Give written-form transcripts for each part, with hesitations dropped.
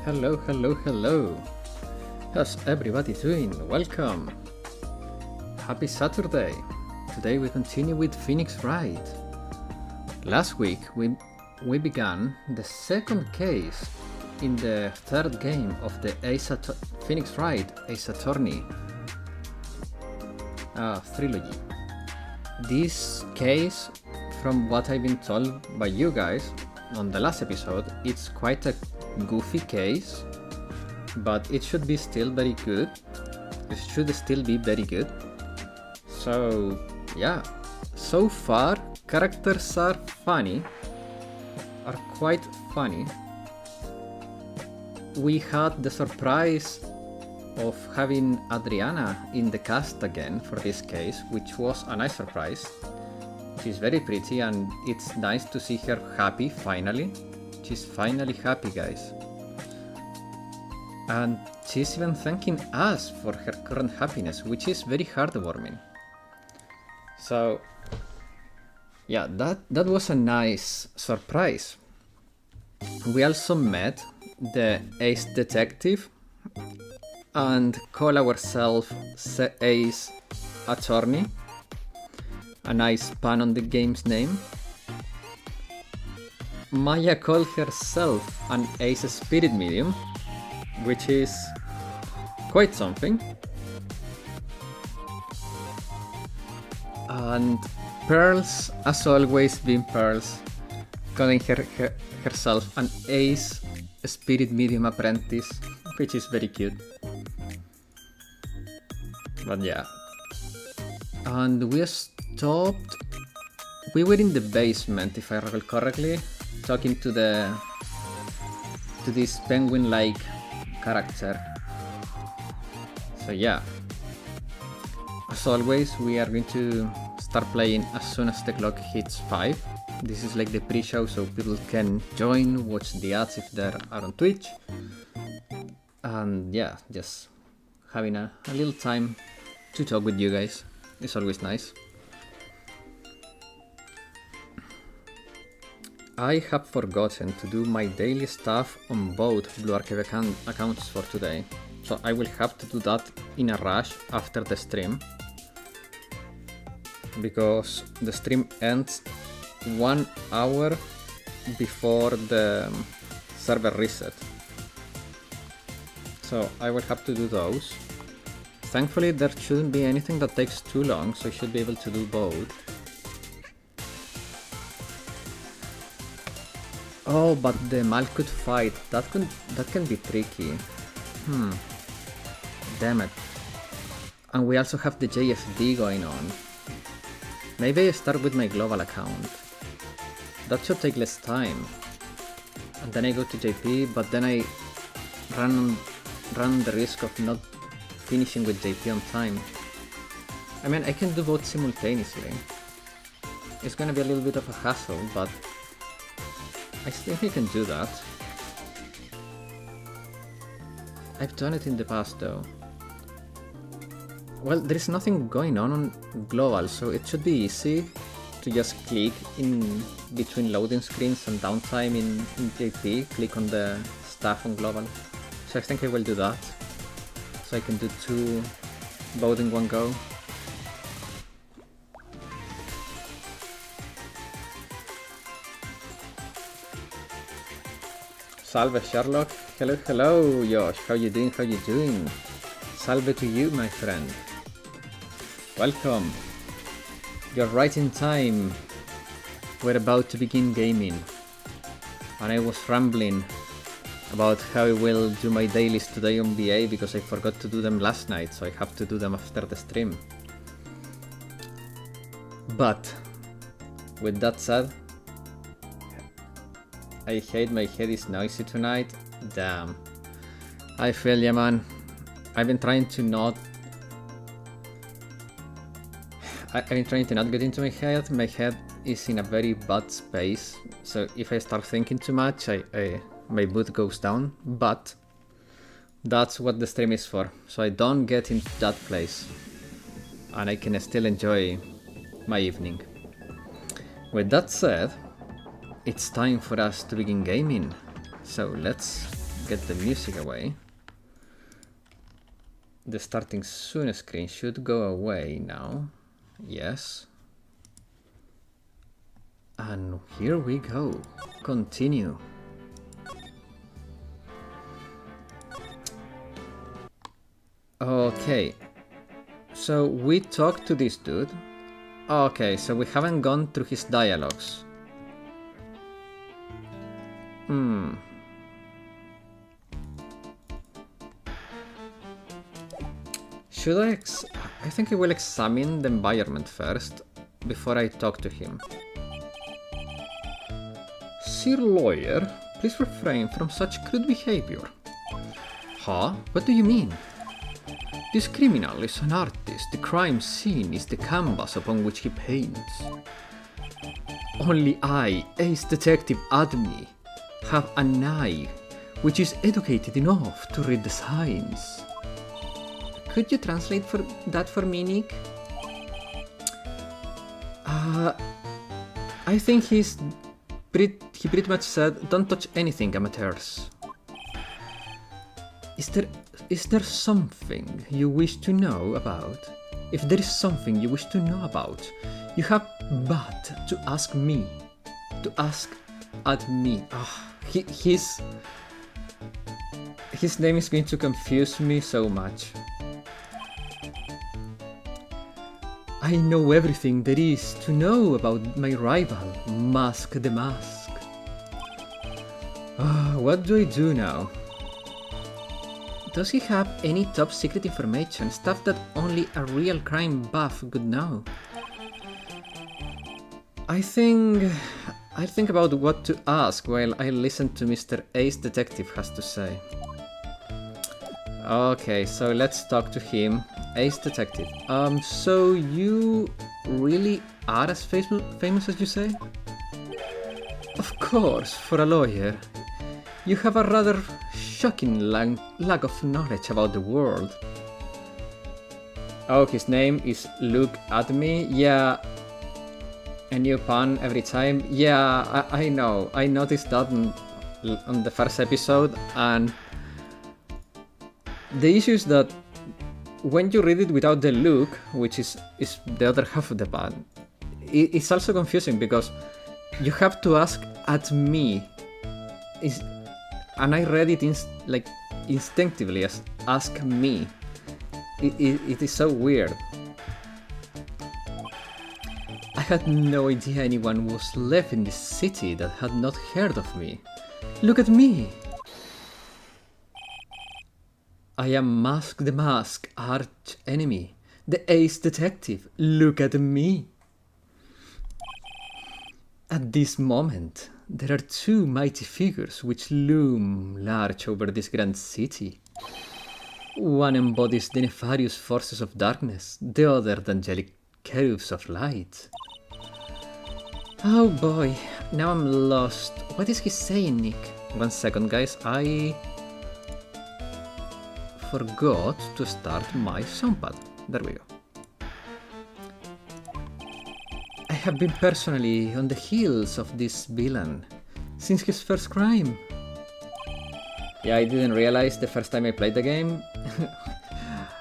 Hello. How's everybody doing? Welcome. Happy Saturday. Today we continue with Phoenix Wright. Last week we began the second case in the third game of the Phoenix Wright Ace Attorney trilogy. This case, from what I've been told by you guys on the last episode, it's quite a goofy case, but it should be still very good. It should still be very good. So yeah, so far characters are quite funny. We had the surprise of having Adriana in the cast again for this case, which was a nice surprise. She's very pretty and it's nice to see her happy finally. She's finally happy, guys. And she's even thanking us for her current happiness, which is very heartwarming. So yeah, that was a nice surprise. We also met the Ace Detective and call ourselves Ace Attorney. A nice pun on the game's name. Maya called herself an Ace Spirit Medium, which is quite something. And Pearls, as always, being Pearls, calling herself an Ace Spirit Medium Apprentice, which is very cute. But yeah. And we were in the basement, if I recall correctly, talking to this penguin-like character. So yeah, as always, we are going to start playing as soon as the clock hits 5. This is like the pre-show, so people can join, watch the ads if they are on Twitch. And yeah, just having a little time to talk with you guys. It's always nice. I have forgotten to do my daily stuff on both Blue Archive accounts for today, so I will have to do that in a rush after the stream, because the stream ends 1 hour before the server reset. So I will have to do those. Thankfully there shouldn't be anything that takes too long, so I should be able to do both. Oh, but the Malkuth fight, that can be tricky. Damn it. And we also have the JFD going on. Maybe I start with my global account. That should take less time. And then I go to JP, but then I run the risk of not finishing with JP on time. I mean, I can do both simultaneously. It's gonna be a little bit of a hassle, but I think I can do that. I've done it in the past though. Well, there's nothing going on global, so it should be easy to just click in between loading screens and downtime in JP, click on the stuff on global. So I think I will do that. So I can do both in one go. Salve Sherlock. Hello Josh. How you doing? Salve to you, my friend. Welcome. You're right in time. We're about to begin gaming. And I was rambling about how I will do my dailies today on BA because I forgot to do them last night, so I have to do them after the stream. But with that said, I hate my head is noisy tonight. Damn. I feel ya, man. I've been trying to not get into my head. My head is in a very bad space, so if I start thinking too much, my mood goes down. But that's what the stream is for, so I don't get into that place and I can still enjoy my evening. With that said, it's time for us to begin gaming. So let's get the music away. The starting soon screen should go away now. Yes. And here we go. Continue. Okay. So we talked to this dude. Okay, so we haven't gone through his dialogues. Should I think I will examine the environment first, before I talk to him. Sir Lawyer, please refrain from such crude behavior. Huh? What do you mean? This criminal is an artist. The crime scene is the canvas upon which he paints. Only I, Ace Detective Admi, have an eye which is educated enough to read the signs. Could you translate that for me, Nick? I think he pretty much said, don't touch anything, amateurs. Is there something you wish to know about? If there is something you wish to know about, you have but to ask me. To ask at me. His name is going to confuse me so much. I know everything there is to know about my rival, Mask the Mask. What do I do now? Does he have any top secret information, stuff that only a real crime buff would know? I think about what to ask while I listen to Mr. Ace Detective has to say. Okay, so let's talk to him. Ace Detective. So you really are as famous as you say? Of course, for a lawyer. You have a rather shocking lack of knowledge about the world. Oh, his name is Look at Me. Yeah, a new pun every time. Yeah, I know. I noticed that on the first episode, and the issue is that when you read it without the look, which is the other half of the pun, it's also confusing because you have to ask at me. And I read it instinctively as ask me. It is so weird. I had no idea anyone was left in this city that had not heard of me. Look at me! I am Mask the Mask, arch enemy, the Ace Detective. Look at me! At this moment, there are two mighty figures which loom large over this grand city. One embodies the nefarious forces of darkness, the other the angelic cherubs of light. Oh boy, now I'm lost. What is he saying, Nick? 1 second, guys, I forgot to start my soundpad. There we go. I have been personally on the heels of this villain since his first crime. Yeah, I didn't realize the first time I played the game.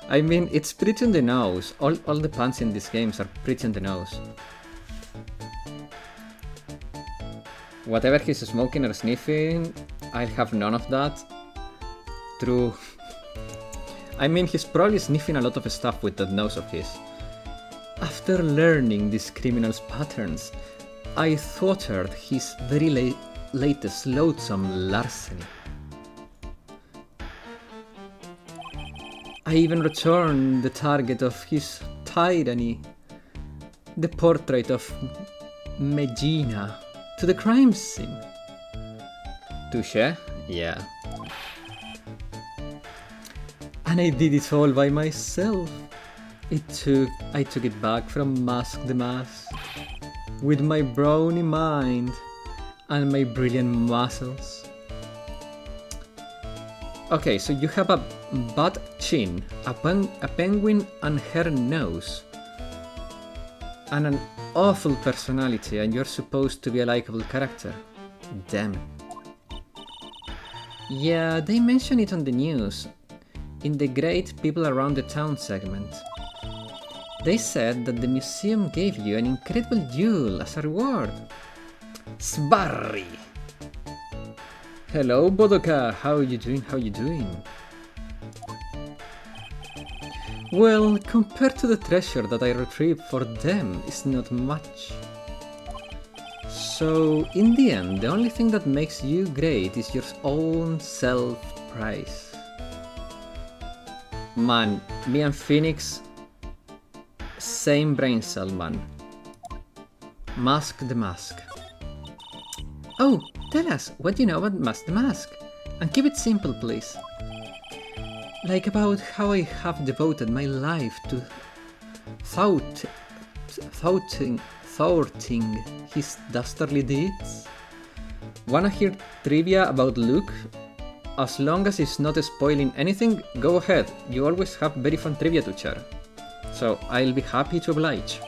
I mean, it's pretty on the nose. All the puns in these games are pretty on the nose. Whatever he's smoking or sniffing, I'll have none of that. True. I mean, he's probably sniffing a lot of stuff with that nose of his. After learning this criminal's patterns, I thwarted his very latest loathsome larceny. I even returned the target of his tyranny, the portrait of Megina, to the crime scene. Touché? Yeah. And I did it all by myself. I took it back from Mask the Mask, with my brawny mind and my brilliant muscles. Okay, so you have a bad chin, a penguin unhaired nose, and an awful personality, and you're supposed to be a likable character. Damn it. Yeah, they mention it on the news, in the Great People Around the Town segment. They said that the museum gave you an incredible jewel as a reward. Sbarri! Hello, Bodoka, how you doing? Well, compared to the treasure that I retrieved for them, it's not much. So, in the end, the only thing that makes you great is your own self-price. Man, me and Phoenix, same brain cell, man. Mask the Mask. Oh, tell us what you know about Mask the Mask. And keep it simple, please. Like about how I have devoted my life to thwarting his dastardly deeds. Wanna hear trivia about Luke? As long as it's not spoiling anything, go ahead. You always have very fun trivia to share. So I'll be happy to oblige.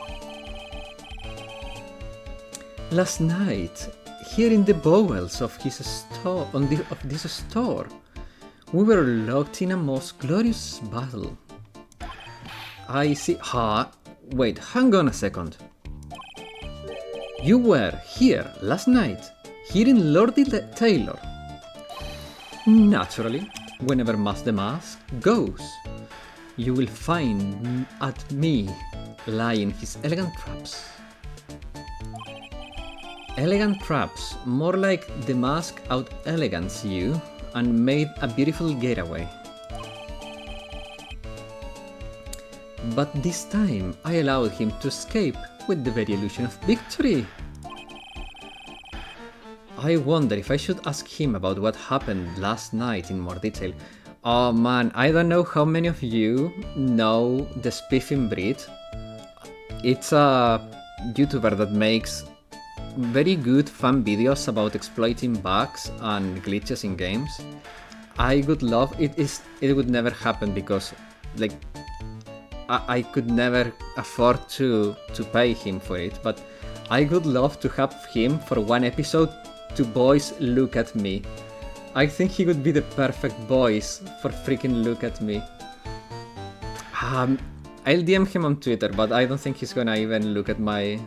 Last night, here in the bowels of his store, of this store, we were locked in a most glorious battle. I see. Wait, hang on a second. You were here last night, hearing Lordy Taylor. Naturally, whenever Mask the Mask goes, you will find at me lying his elegant traps. Elegant traps, more like the mask out-elegance you and made a beautiful getaway. But this time I allowed him to escape with the very illusion of victory. I wonder if I should ask him about what happened last night in more detail. Oh man, I don't know how many of you know the Spiffing Breed. It's a YouTuber that makes very good fun videos about exploiting bugs and glitches in games. I would love it. It would never happen because like I could never afford to pay him for it, but I would love to have him for one episode to voice Look at Me. I think he would be the perfect voice for freaking Look at Me. I'll DM him on Twitter, but I don't think he's gonna even look at my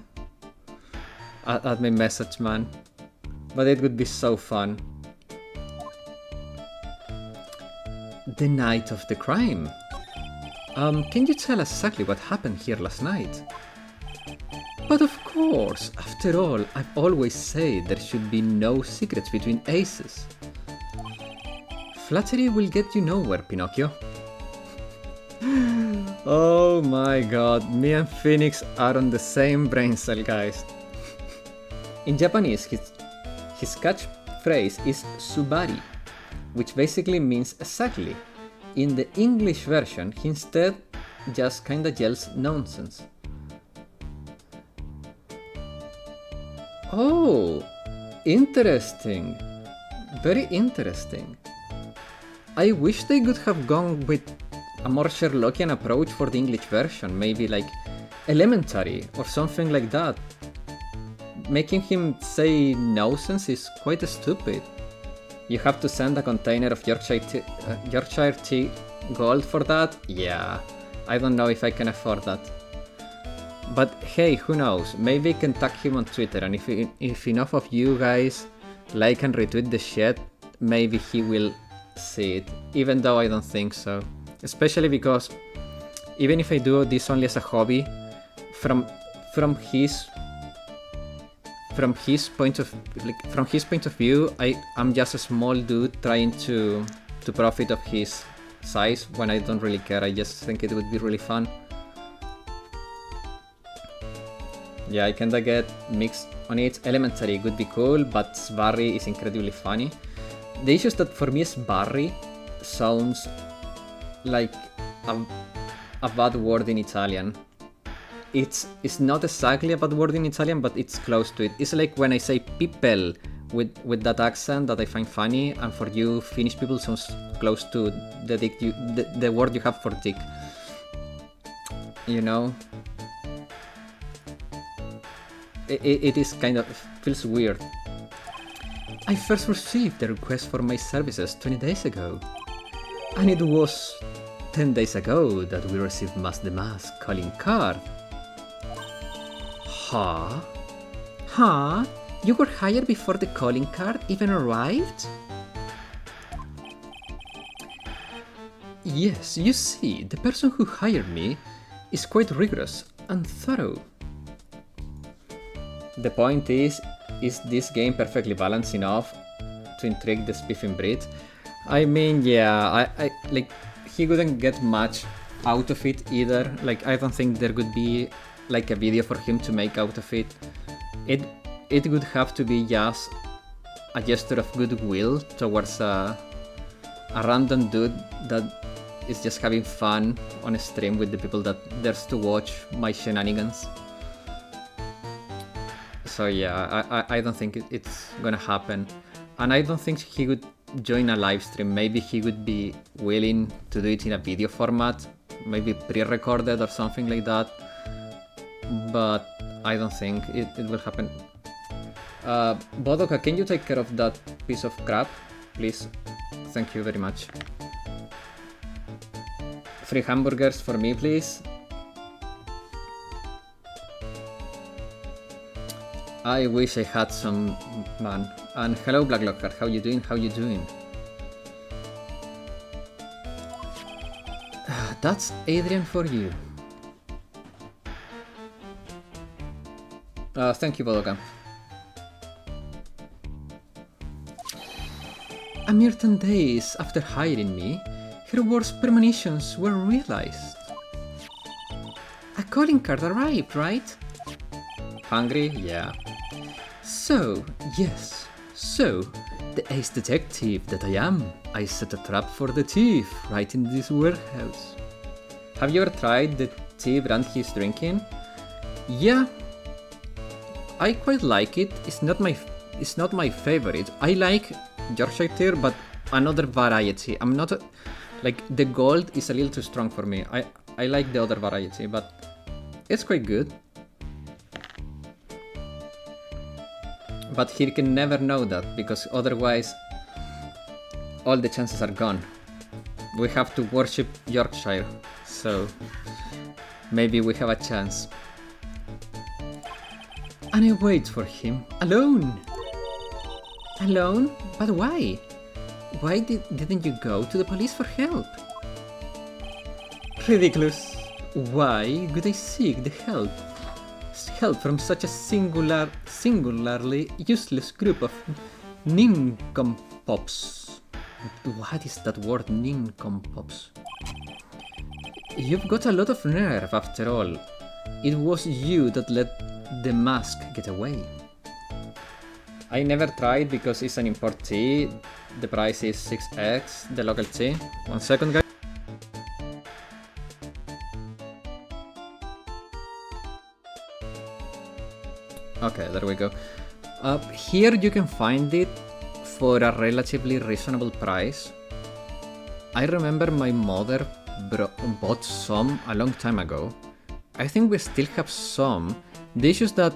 message, man. But it would be so fun. The night of the crime. Can you tell us exactly what happened here last night? But of course, after all, I've always said there should be no secrets between aces. Flattery will get you nowhere, Pinocchio. Oh my god, me and Phoenix are on the same brain cell, guys. In Japanese, his catchphrase is Subari, which basically means exactly. In the English version, he instead just kinda yells nonsense. Oh, interesting. Very interesting. I wish they could have gone with a more Sherlockian approach for the English version, maybe like elementary or something like that. Making him say nonsense is quite stupid. You have to send a container of Yorkshire tea gold for that? Yeah, I don't know if I can afford that. But hey, who knows, maybe I can tag him on Twitter, and if enough of you guys like and retweet the shit, maybe he will see it, even though I don't think so. Especially because, even if I do this only as a hobby, from his point of view, I'm just a small dude trying to profit of his size when I don't really care. I just think it would be really fun. Yeah, I kinda get mixed on it. Elementary would be cool, but Sbarri is incredibly funny. The issue is that for me, Sbarri sounds like a bad word in Italian. It's not exactly a bad word in Italian, but it's close to it. It's like when I say people with that accent that I find funny, and for you Finnish people sounds close to the word you have for dick. You know? It is kind of feels weird. I first received the request for my services 20 days ago. And it was 10 days ago that we received the Mask calling card. Huh? Huh? You were hired before the calling card even arrived? Yes, you see, the person who hired me is quite rigorous and thorough. The point is this game perfectly balanced enough to intrigue the spiffing breed? I mean, yeah, I like, he wouldn't get much out of it either. Like, I don't think there could be like a video for him to make out of it. It would have to be just a gesture of goodwill towards a random dude that is just having fun on a stream with the people that dares to watch my shenanigans. So yeah, I don't think it's gonna happen. And I don't think he would join a live stream. Maybe he would be willing to do it in a video format, maybe pre-recorded or something like that. But I don't think it will happen. Bodoka, can you take care of that piece of crap, please? Thank you very much. Free hamburgers for me, please. I wish I had some, man. And hello, Black Lockhart. How you doing? How you doing? That's Adrian for you. Thank you, Bodoka. A mere 10 days after hiring me, her worst premonitions were realized. A calling card arrived, right? Hungry? Yeah. So, yes. So, the ace detective that I am, I set a trap for the thief right in this warehouse. Have you ever tried the tea brand he's drinking? Yeah. I quite like it. It's not my favorite. I like Yorkshire tea, but another variety. I'm not like, the gold is a little too strong for me. I like the other variety, but it's quite good. But he can never know that, because otherwise all the chances are gone. We have to worship Yorkshire, so maybe we have a chance. And I wait for him alone. Alone? But why? Why didn't you go to the police for help? Ridiculous. Why would I seek the help from such a singularly useless group of nincompoops? What is that word, nincompoops? You've got a lot of nerve, after all. It was you that let the mask get away. I never tried because it's an import tea. The price is 6x, the local tea. 1 second, guys. Okay, there we go. Here you can find it for a relatively reasonable price. I remember my mother bought some a long time ago. I think we still have some. The issue is that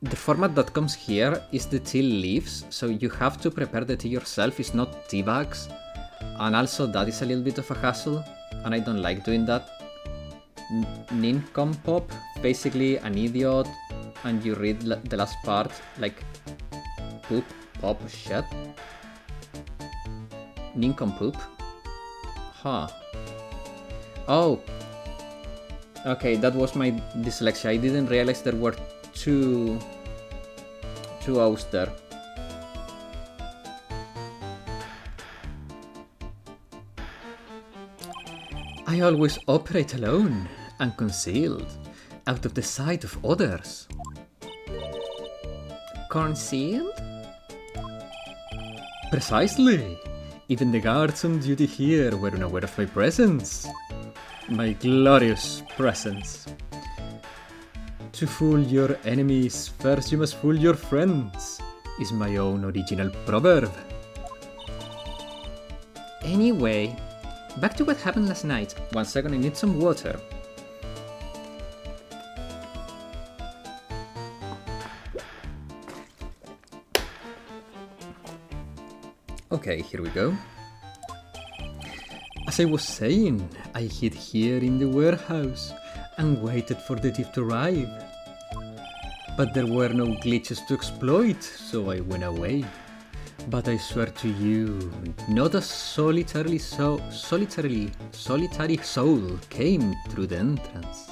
the format that comes here is the tea leaves, so you have to prepare the tea yourself. It's not tea bags, and also that is a little bit of a hassle, and I don't like doing that. Nincompoop, basically an idiot, and you read the last part like poop, pop, shit. Nincompoop? Huh. Oh. Okay, that was my dyslexia. I didn't realize there were two O's there. I always operate alone and concealed, out of the sight of others. Concealed? Precisely. Even the guards on duty here were unaware of my presence. My glorious presence. To fool your enemies, first you must fool your friends, is my own original proverb. Anyway, back to what happened last night. 1 second, I need some water. Okay, here we go. As I was saying, I hid here in the warehouse and waited for the thief to arrive. But there were no glitches to exploit, so I went away. But I swear to you, not a solitary soul came through the entrance.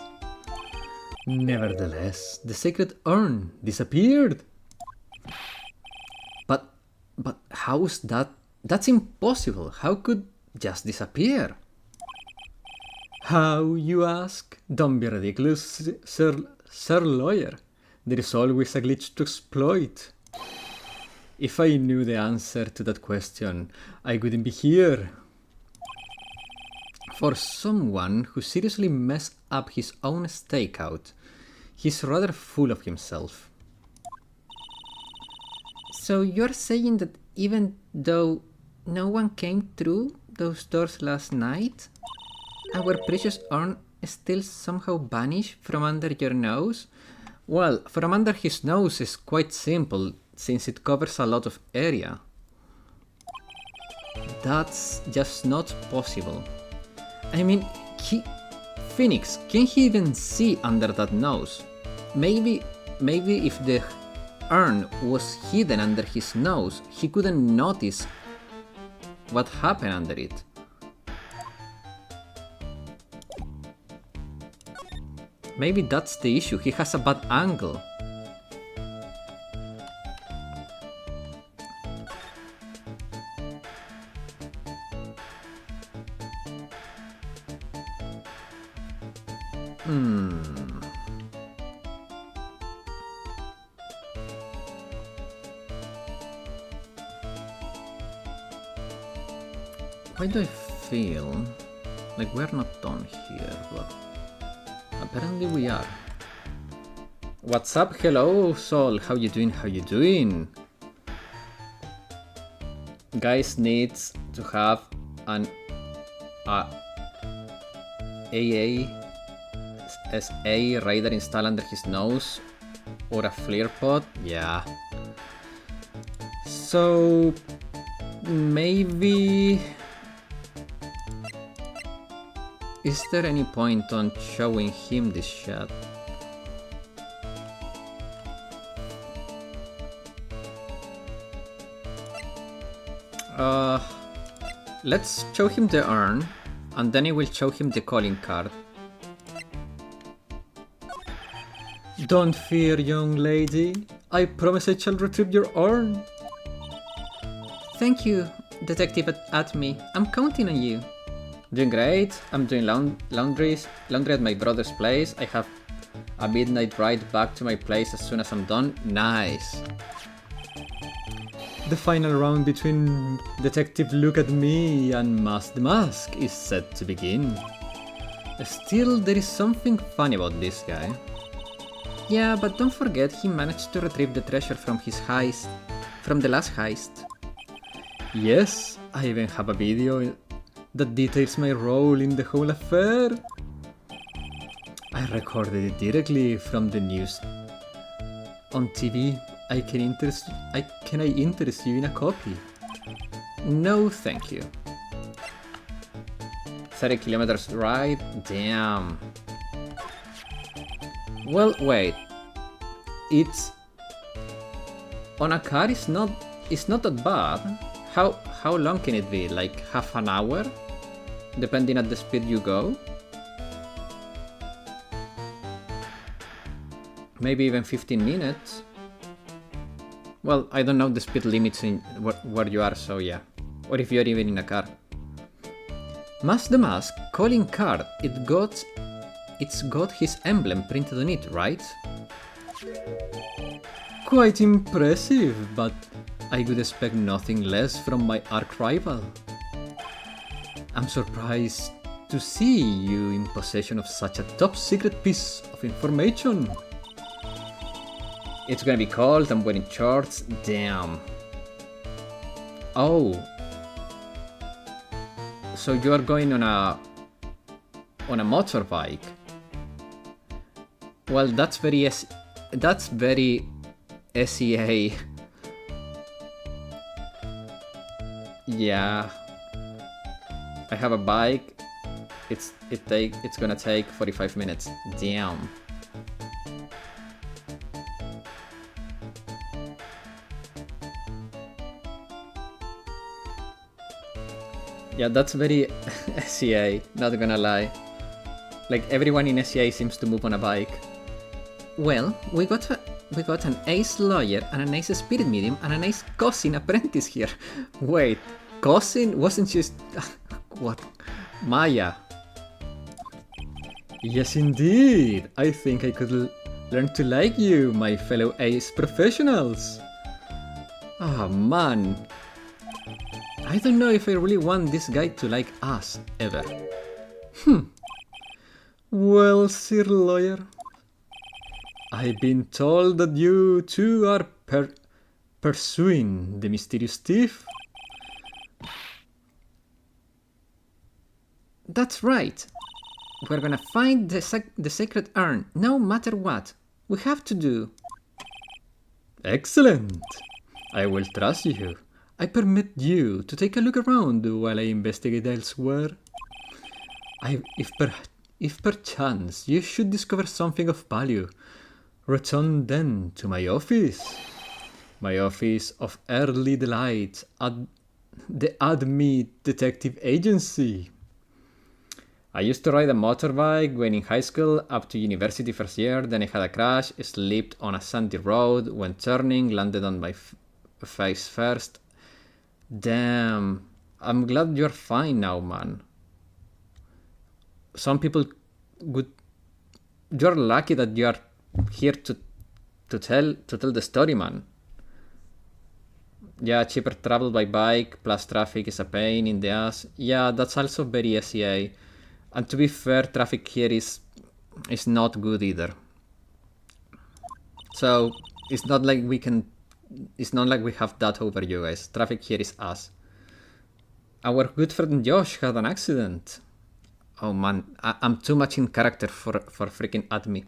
Nevertheless, the sacred urn disappeared. But how's that? That's impossible. How could just disappear? How, you ask? Don't be ridiculous, sir lawyer. There is always a glitch to exploit. If I knew the answer to that question, I wouldn't be here. For someone who seriously messed up his own stakeout, he's rather full of himself. So you're saying that even though no one came through those doors last night, our precious urn still somehow vanished from under your nose? Well, from under his nose is quite simple, since it covers a lot of area. That's just not possible. I mean, Phoenix, can he even see under that nose? Maybe if the urn was hidden under his nose, he couldn't notice what happened under it. Maybe that's the issue, he has a bad angle. Why do I feel like we're not done here, but apparently we are. What's up? Hello, Sol. How you doing? Guys needs to have an AASA radar installed under his nose or a flare pod. Yeah. So maybe. Is there any point on showing him this shot? Let's show him the urn, and then I will show him the calling card. Don't fear, young lady. I promise I shall retrieve your urn. Thank you, Detective Atme. I'm counting on you. Doing great. I'm doing laundry at my brother's place. I have a midnight ride back to my place as soon as I'm done. Nice. The final round between Detective Look at Me and Mask the Mask is set to begin. Still, there is something funny about this guy. Yeah, but don't forget he managed to retrieve the treasure from his heist, from the last heist. Yes, I even have a video that details my role in the whole affair. I recorded it directly from the news on TV. Can I interest you in a copy? No, thank you. 30 kilometers ride? Damn. Well, wait. It's on a car. It's not that bad. How long can it be? Like half an hour? Depending on the speed you go? Maybe even 15 minutes? Well, I don't know the speed limits in where you are, so yeah. Or if you're even in a car. Mask the Mask calling card. It's got his emblem printed on it, right? Quite impressive, but I would expect nothing less from my arch rival. I'm surprised to see you in possession of such a top secret piece of information. It's gonna be cold, I'm wearing shorts, damn. Oh. So you are going on a motorbike. Well, that's very SEA. Yeah. I have a bike. It's gonna take 45 minutes. Damn. Yeah, that's very SCA, not gonna lie. Like, everyone in SCA seems to move on a bike. Well, we got an ace lawyer and an ace spirit medium and an ace cousin apprentice here. Wait, cousin wasn't just... what? Maya. Yes, indeed. I think I could learn to like you, my fellow ace professionals. Ah, man. I don't know if I really want this guy to like us, ever. Well, Sir Lawyer, I've been told that you two are pursuing the mysterious thief. That's right. We're gonna find the sacred urn, no matter what. We have to do. Excellent. I will trust you. I permit you to take a look around while I investigate elsewhere. If perchance you should discover something of value, return then to my office. My office of early delight at the ADME Detective Agency. I used to ride a motorbike when in high school up to university first year, then I had a crash, slipped on a sandy road, when turning, landed on my face first. Damn, I'm glad you're fine now, man. Some people would... You're lucky that you are here to tell the story, man. Yeah, cheaper travel by bike, plus traffic is a pain in the ass. Yeah, that's also very SCA. And to be fair, traffic here is not good either. So, it's not like we have that over you guys. Traffic here is ass. Our good friend Josh had an accident. Oh man, I'm too much in character for freaking ADME.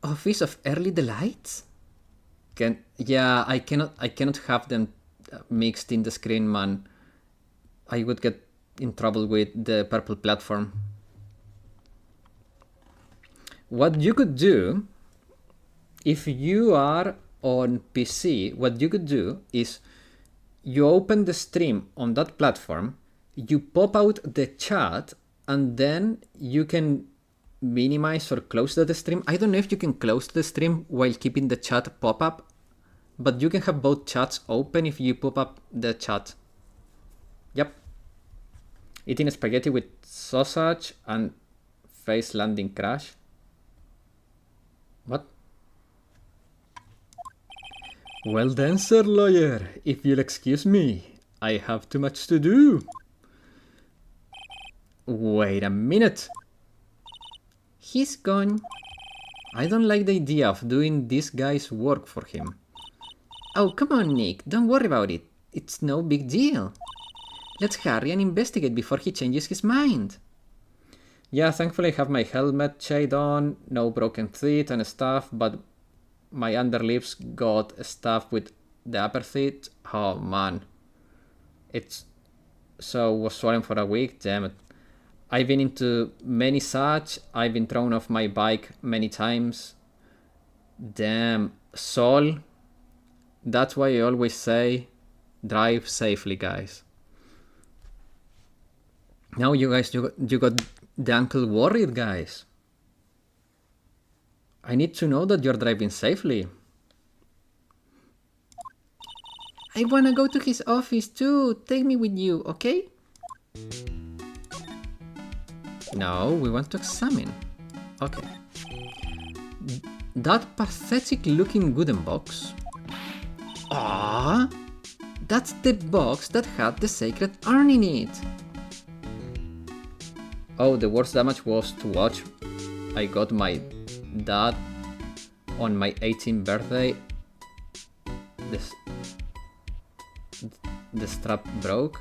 Office of Early Delights? I cannot have them mixed in the screen, man. I would get in trouble with the purple platform. What you could do, if you are on PC, what you could do is you open the stream on that platform, you pop out the chat, and then you can minimize or close the stream. I don't know if you can close the stream while keeping the chat pop up, but you can have both chats open if you pop up the chat. Yep. Eating spaghetti with sausage and face landing crash. What? Well then, Sir Lawyer, if you'll excuse me, I have too much to do. Wait a minute. He's gone. I don't like the idea of doing this guy's work for him. Oh, come on, Nick, don't worry about it. It's no big deal. Let's hurry and investigate before he changes his mind. Yeah, thankfully I have my helmet shade on, no broken teeth and stuff, but my underlips got stuffed with the upper teeth. Oh man. Was swollen for a week, damn it. I've been into many such, I've been thrown off my bike many times. Damn, Sol. That's why I always say, drive safely, guys. Now you guys, you got the ankle worried, guys. I need to know that you're driving safely. I wanna go to his office too. Take me with you, okay? No, we want to examine. Okay. That pathetic looking wooden box. Ah, that's the box that had the sacred urn in it. Oh, the worst damage was to watch. I got my dad on my 18th birthday. The strap broke.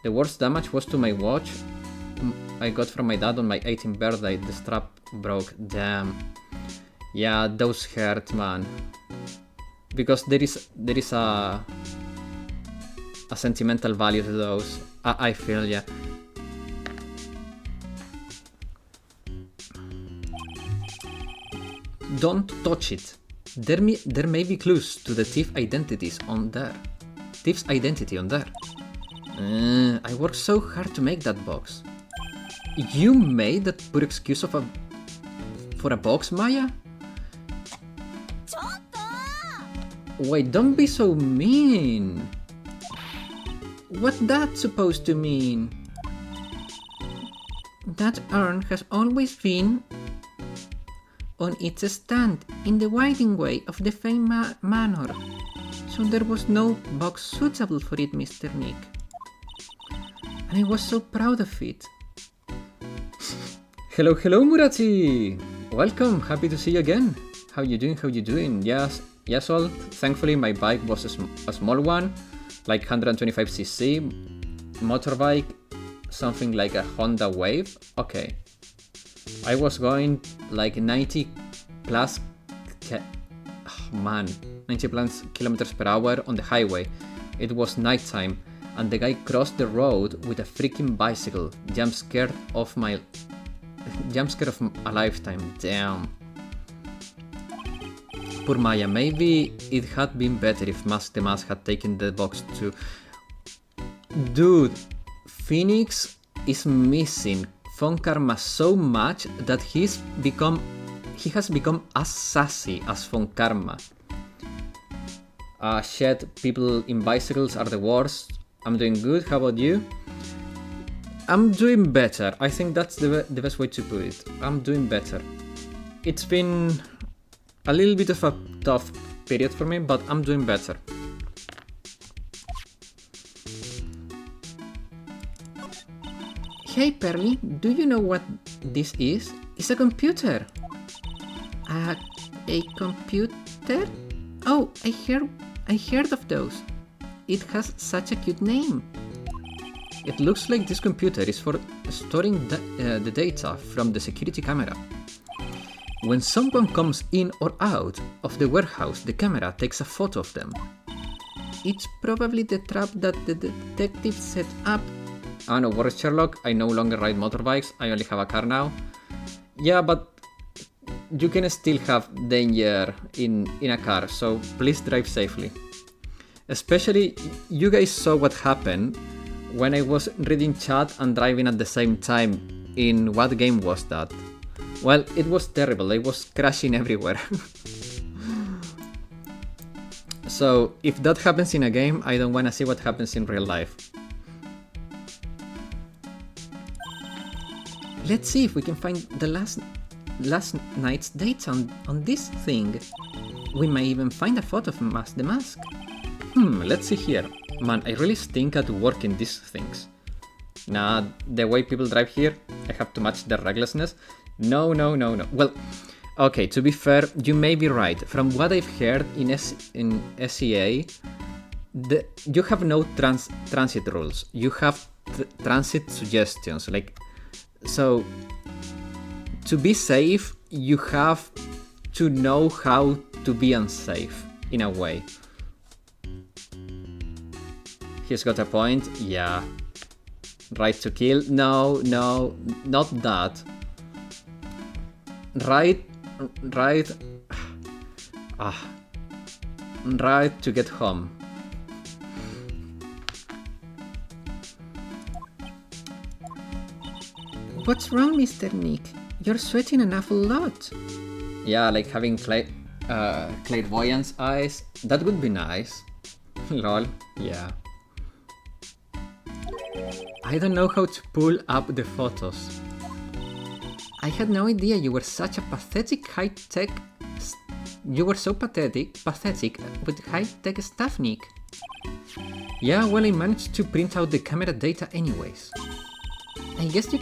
The worst damage was to my watch. I got from my dad on my 18th birthday. The strap broke. Damn. Yeah, those hurt, man. because there is a sentimental value to those. I feel, yeah. Don't touch it. There may be clues to the thief's identity on there. I worked so hard to make that box. You made that poor excuse for a box, Maya? Wait, don't be so mean. What's that supposed to mean? That urn has always been on its stand in the winding way of the famed manor, so there was no box suitable for it, Mr. Nick. And I was so proud of it. Hello, Murachi! Welcome, happy to see you again. How you doing? Yes, all. Thankfully my bike was a small one, like 125cc motorbike, something like a Honda Wave. Okay. I was going like 90 plus kilometers per hour on the highway. It was nighttime and the guy crossed the road with a freaking bicycle. Jump scare of a lifetime. Damn. Poor Maya. Maybe it had been better if the Mask had taken the box too. Dude, Phoenix is missing Von Karma so much that he has become as sassy as Von Karma. Shit, people in bicycles are the worst. I'm doing good, how about you? I'm doing better, I think that's the best way to put it. I'm doing better. It's been a little bit of a tough period for me, but I'm doing better. Hey Pearly, do you know what this is? It's a computer. A computer? Oh, I heard of those. It has such a cute name. It looks like this computer is for storing the data from the security camera. When someone comes in or out of the warehouse, the camera takes a photo of them. It's probably the trap that the detective set up. Oh no worries, Sherlock, I no longer ride motorbikes, I only have a car now. Yeah, but you can still have danger in a car, so please drive safely. Especially, you guys saw what happened when I was reading chat and driving at the same time. In what game was that? Well, it was terrible, I was crashing everywhere. So, if that happens in a game, I don't wanna see what happens in real life. Let's see if we can find the last night's dates on this thing. We may even find a photo of the Mask. Let's see here. Man, I really stink at working these things. Nah, the way people drive here, I have to match their recklessness. No. Well, okay, to be fair, you may be right. From what I've heard in SEA, you have no transit rules. You have transit suggestions, like. So, to be safe, you have to know how to be unsafe, in a way. He's got a point, yeah. Right to kill? No, not that. Right to get home. What's wrong, Mr. Nick? You're sweating an awful lot. Yeah, like having clairvoyance eyes. That would be nice. Lol, yeah. I don't know how to pull up the photos. I had no idea you were such a pathetic high-tech... You were so pathetic with high-tech stuff, Nick. Yeah, well, I managed to print out the camera data anyways. I guess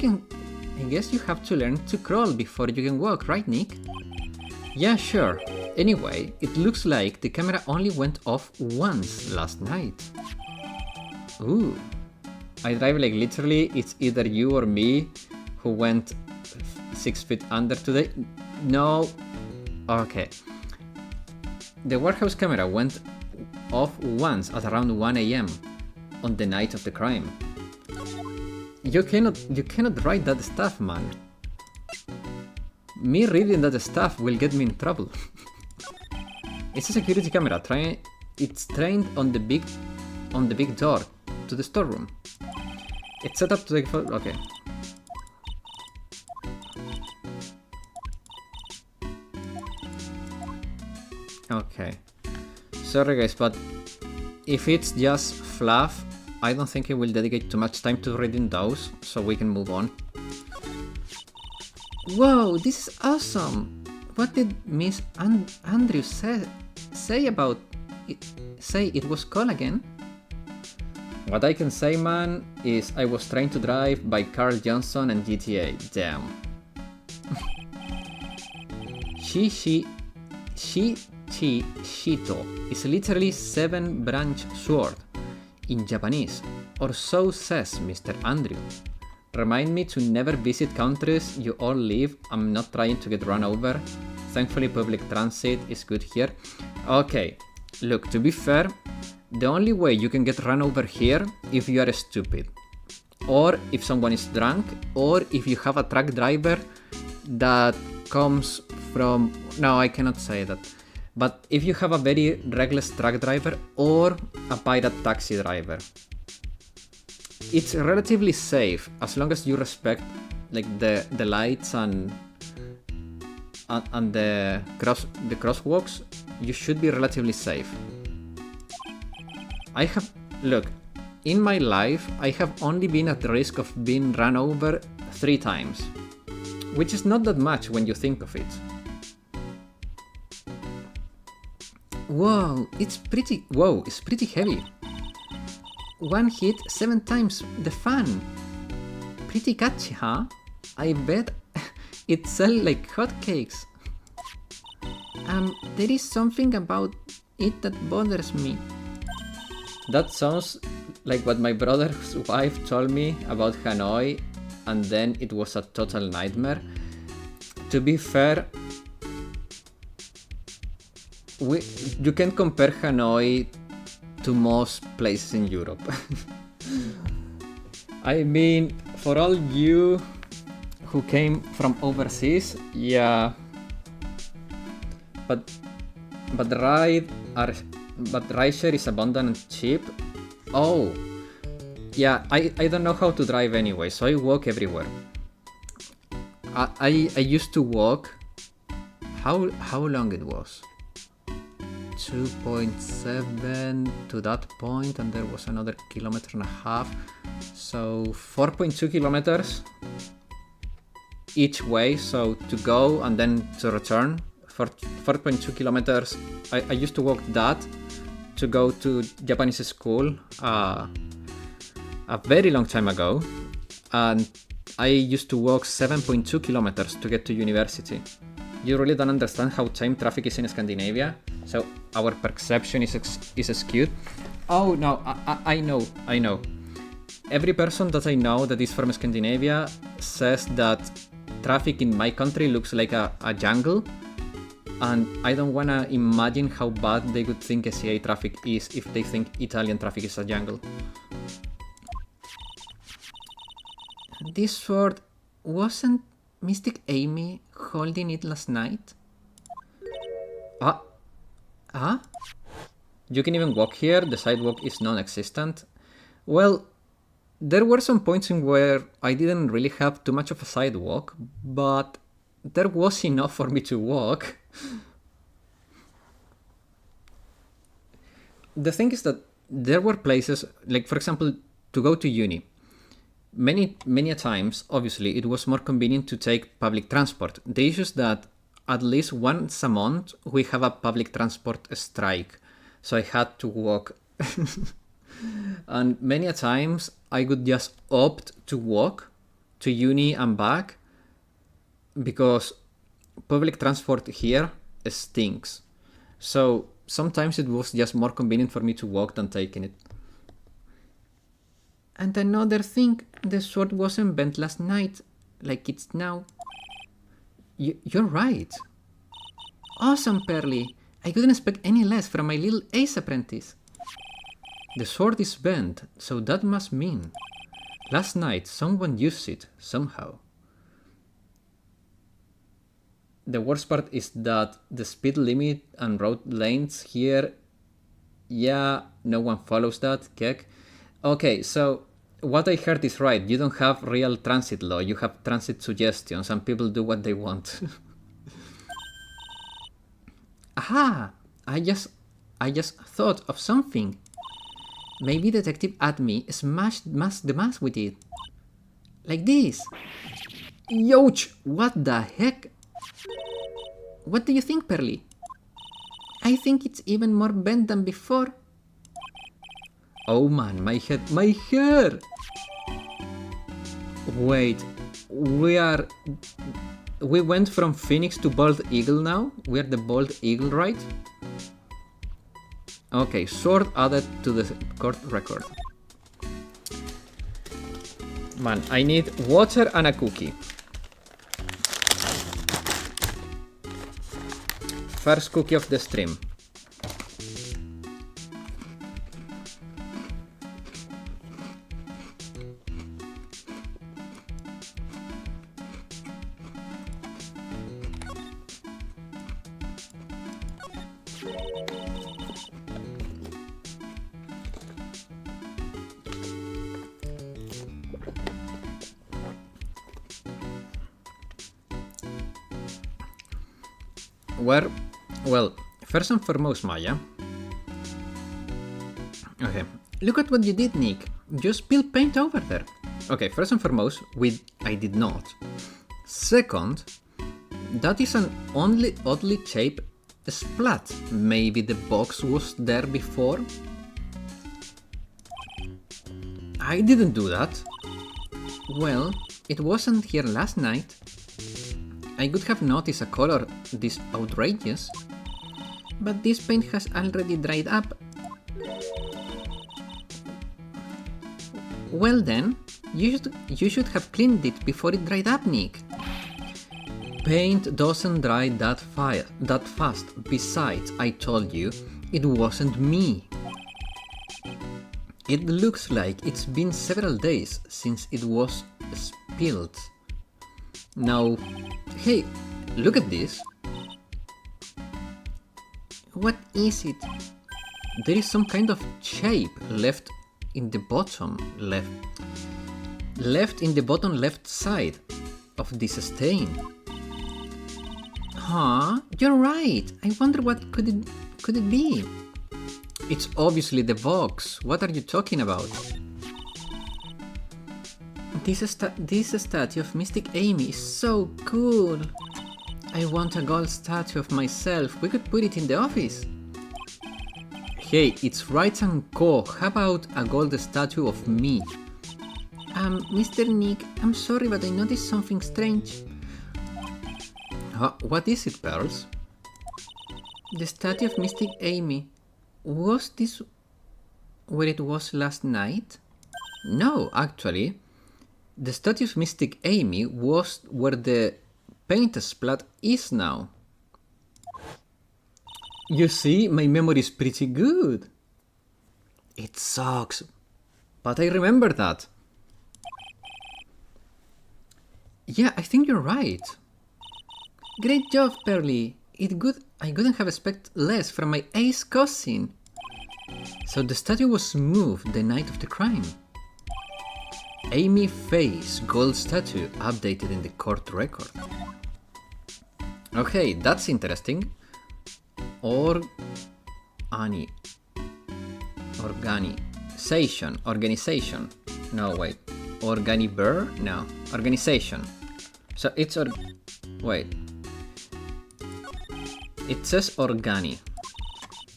you have to learn to crawl before you can walk, right, Nick? Yeah, sure. Anyway, it looks like the camera only went off once last night. Ooh. I drive like literally, it's either you or me who went 6 feet under today. No. Okay. The warehouse camera went off once at around 1 AM on the night of the crime. You cannot write that stuff, man. Me reading that stuff will get me in trouble. It's a security camera. It's trained on the big door to the storeroom. It's set up to take photo. Okay. Okay. Sorry guys, but if it's just fluff, I don't think I will dedicate too much time to reading those, so we can move on. Whoa, this is awesome! What did Miss Andrew say about it? Say it was cool again? What I can say, man, is I was trained to drive by Carl Johnson and GTA. Damn. Shito is literally 7-branch sword in Japanese, or so says Mr. Andrew. Remind me to never visit countries you all live. I'm not trying to get run over. Thankfully public transit is good here. Okay, look, to be fair, the only way you can get run over here if you are stupid, or if someone is drunk, or if you have a truck driver that comes from... No, I cannot say that. But if you have a very reckless truck driver or a pirate taxi driver, it's relatively safe as long as you respect like the lights and the crosswalks. You should be relatively safe. Look, in my life I have only been at risk of being run over 3 times, which is not that much when you think of it. Whoa, it's pretty heavy. One hit 7 times the fan. Pretty catchy, huh? I bet it sells like hotcakes. There is something about it that bothers me. That sounds like what my brother's wife told me about Hanoi, and then it was a total nightmare. To be fair, you can compare Hanoi to most places in Europe. I mean, for all you who came from overseas, yeah. But rideshare is abundant and cheap. Oh, yeah. I don't know how to drive anyway, so I walk everywhere. I used to walk. How long it was? 2.7 to that point, and there was another 1.5 kilometers, so 4.2 kilometers each way, so to go and then to return for 4.2 kilometers. I used to walk that to go to Japanese school a very long time ago, and I used to walk 7.2 kilometers to get to university. You really don't understand how time traffic is in Scandinavia, so our perception is skewed. Oh no, I know. Every person that I know that is from Scandinavia says that traffic in my country looks like a jungle, and I don't wanna imagine how bad they would think SCA traffic is if they think Italian traffic is a jungle. This sword, wasn't Mystic Amy holding it last night? You can even walk here, the sidewalk is non-existent. Well, there were some points in where I didn't really have too much of a sidewalk, but there was enough for me to walk. The thing is that there were places, like for example, to go to uni. Many a times, obviously, it was more convenient to take public transport. The issue is that at least once a month we have a public transport strike, so I had to walk. And many a times I would just opt to walk to uni and back because public transport here stinks. So sometimes it was just more convenient for me to walk than taking it. And another thing, the sword wasn't bent last night, like it's now. You're right. Awesome, Pearly. I couldn't expect any less from my little ace apprentice. The sword is bent, so that must mean last night someone used it somehow. The worst part is that the speed limit and road lanes here, yeah, no one follows that, Kek. Okay, so what I heard is right. You don't have real transit law, you have transit suggestions and people do what they want. Aha! I just thought of something. Maybe Detective Admi smashed the mask with it. Like this. Youch! What the heck? What do you think, Pearly? I think it's even more bent than before. Oh man, my head, my hair! Wait, we went from Phoenix to Bald Eagle now? We're the Bald Eagle, right? Okay, sword added to the court record. Man, I need water and a cookie. First cookie of the stream. Well, first and foremost, Maya. Okay, look at what you did, Nick. You spilled paint over there. Okay, first and foremost, I did not. Second, that is an oddly shaped splat. Maybe the box was there before? I didn't do that. Well, it wasn't here last night. I could have noticed a color this outrageous, but this paint has already dried up. Well then, you should have cleaned it before it dried up, Nick. Paint doesn't dry that fast. Besides, I told you, it wasn't me. It looks like it's been several days since it was spilled. Now, hey, look at this. What is it? There is some kind of shape left in the bottom left side of this stain. Huh? You're right. I wonder what could it be? It's obviously the box. What are you talking about? This statue of Mystic Amy is so cool. I want a gold statue of myself. We could put it in the office. Hey, it's Wright and Co. How about a gold statue of me? Mr. Nick, I'm sorry, but I noticed something strange. What is it, Pearls? The statue of Mystic Amy. Was this where it was last night? No, actually. The statue of Mystic Amy was where the paint splat is now. You see, my memory is pretty good. It sucks, but I remember that. Yeah, I think you're right. Great job, Pearly. I couldn't have expected less from my ace cousin. So the statue was moved the night of the crime. Amy Faye's gold statue updated in the court record. Okay, that's interesting. Organization. No, wait. Organiber? No. Organization. So it's wait. It says Organi.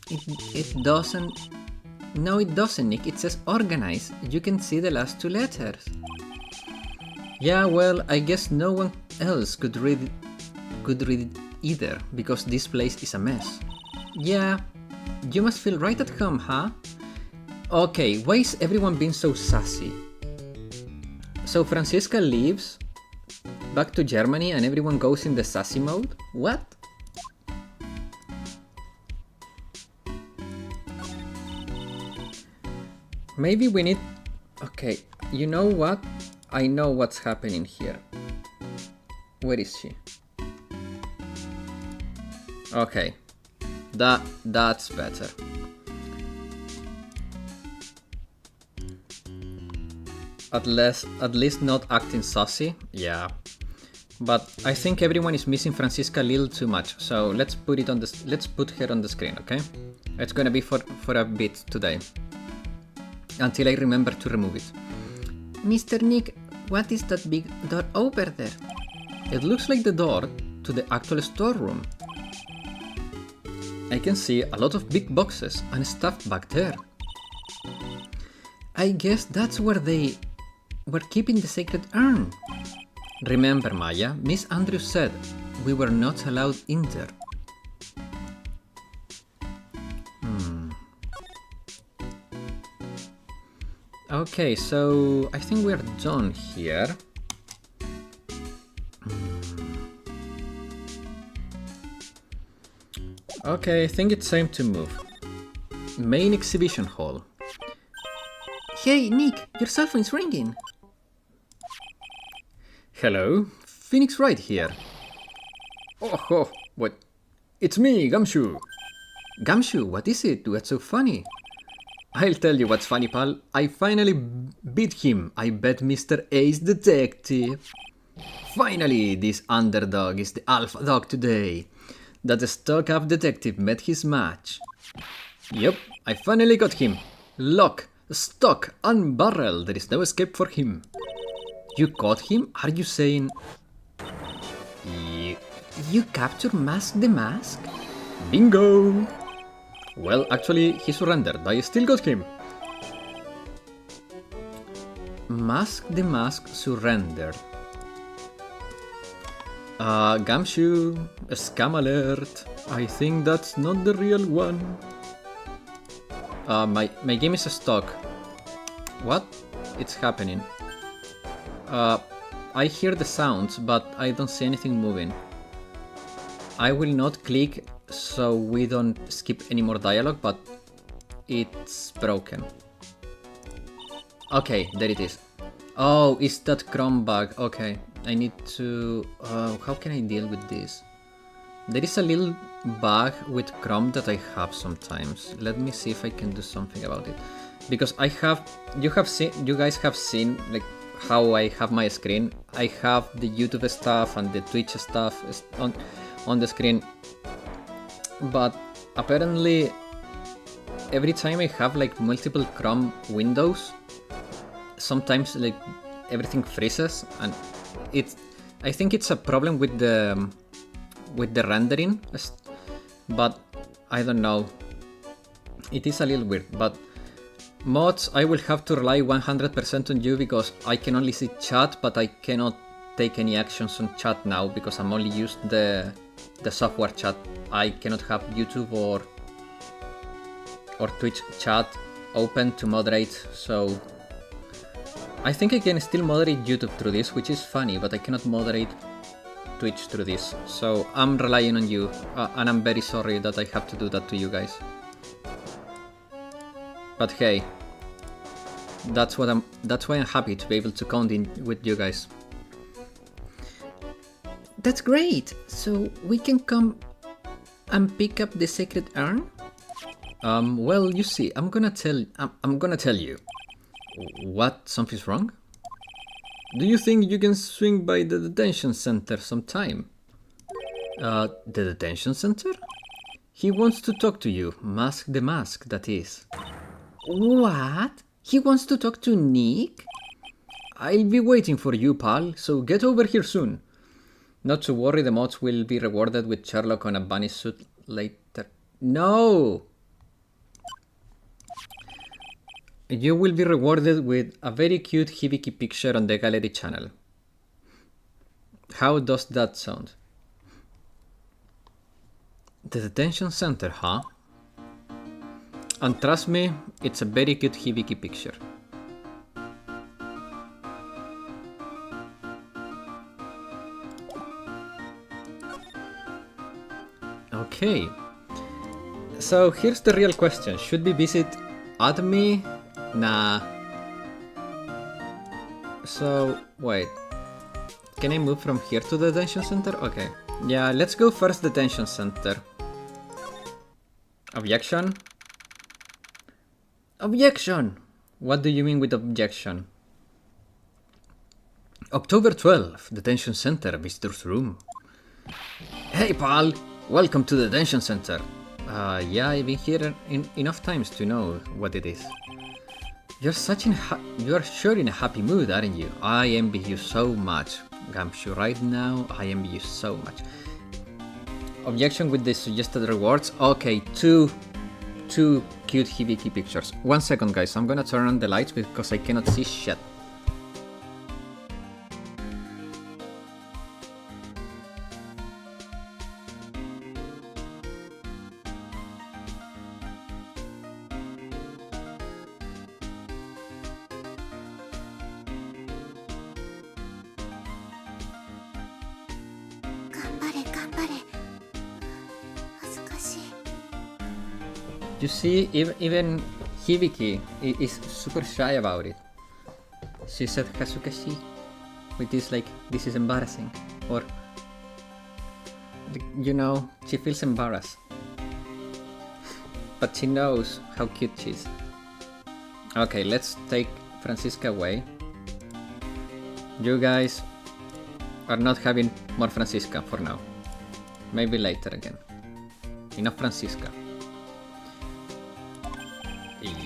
It doesn't. No, it doesn't, Nick. It says organize. You can see the last two letters. Yeah, well, I guess no one else could read it either, because this place is a mess. Yeah, you must feel right at home, huh? Okay, why is everyone being so sassy? So Franziska leaves back to Germany and everyone goes in the sassy mode? What? Maybe we need... Okay, you know what? I know what's happening here. Where is she? Okay, that's better. At least not acting saucy. Yeah, but I think everyone is missing Francisca a little too much. So let's put her on the screen, okay? It's gonna be for a bit today, until I remember to remove it. Mr. Nick, what is that big door over there? It looks like the door to the actual storeroom. I can see a lot of big boxes and stuff back there. I guess that's where they were keeping the sacred urn. Remember, Maya, Miss Andrews said we were not allowed in there. Okay, so I think we're done here. Okay, I think it's time to move. Main exhibition hall. Hey, Nick, your cell phone's ringing. Hello, Phoenix Wright here. Oh, what? It's me, Gumshoe. Gumshoe, what is it? What's so funny? I'll tell you what's funny, pal. I finally beat him. I bet Mr. Ace Detective. Finally, this underdog is the alpha dog today. That the stock-up detective met his match. Yep, I finally got him. Lock, stock, unbarreled. There is no escape for him. You caught him? Are you saying... You captured Mask the Mask? Bingo! Well, actually, he surrendered. I still got him. Mask the Mask surrendered. Gumshoe, scam alert. I think that's not the real one. My game is stuck. What? It's happening. I hear the sounds, but I don't see anything moving. I will not click so we don't skip any more dialogue, but it's broken. Okay, there it is. Oh, it's that Chrome bug. Okay, I need to... how can I deal with this? There is a little bug with Chrome that I have sometimes. Let me see if I can do something about it. Because you guys have seen like how I have my screen. I have the YouTube stuff and the Twitch stuff on the screen. But apparently every time I have like multiple Chrome windows, sometimes like everything freezes, and I think it's a problem with the rendering, but I don't know. It is a little weird, but mods, I will have to rely 100% on you because I can only see chat, but I cannot take any actions on chat now because I'm only used the software chat. I cannot have YouTube or Twitch chat open to moderate, so I think I can still moderate YouTube through this, which is funny, but I cannot moderate Twitch through this, so I'm relying on you, and I'm very sorry that I have to do that to you guys. But hey, that's why I'm happy to be able to count in with you guys. That's great. So we can come and pick up the sacred urn? Well, you see, I'm gonna tell you. What? Something's wrong? Do you think you can swing by the detention center sometime? The detention center? He wants to talk to you. Mask the Mask, that is. What? He wants to talk to Nick? I'll be waiting for you, pal, so get over here soon. Not to worry, the mods will be rewarded with Sherlock on a bunny suit later. No! You will be rewarded with a very cute hibiki picture on the gallery channel. How does that sound? The detention center, huh? And trust me, it's a very cute hibiki picture. Okay. So here's the real question. Should we visit Admi, Nah. So, wait. Can I move from here to the detention center? Okay. Yeah, let's go first detention center. Objection? Objection! What do you mean with objection? October 12th, detention center, visitor's room. Hey pal, welcome to the detention center. Yeah, I've been here enough times to know what it is. You're sure in a happy mood, aren't you? I envy you so much. Gamshu, right now, I envy you so much. Objection with the suggested rewards. Okay, two cute hibiki pictures. 1 second, guys. I'm gonna turn on the lights because I cannot see shit. You see, even Hibiki is super shy about it. She said Hazukashi, which is like, this is embarrassing. Or, you know, she feels embarrassed. But she knows how cute she is. Okay, let's take Francisca away. You guys are not having more Francisca for now. Maybe later again. Enough Francisca.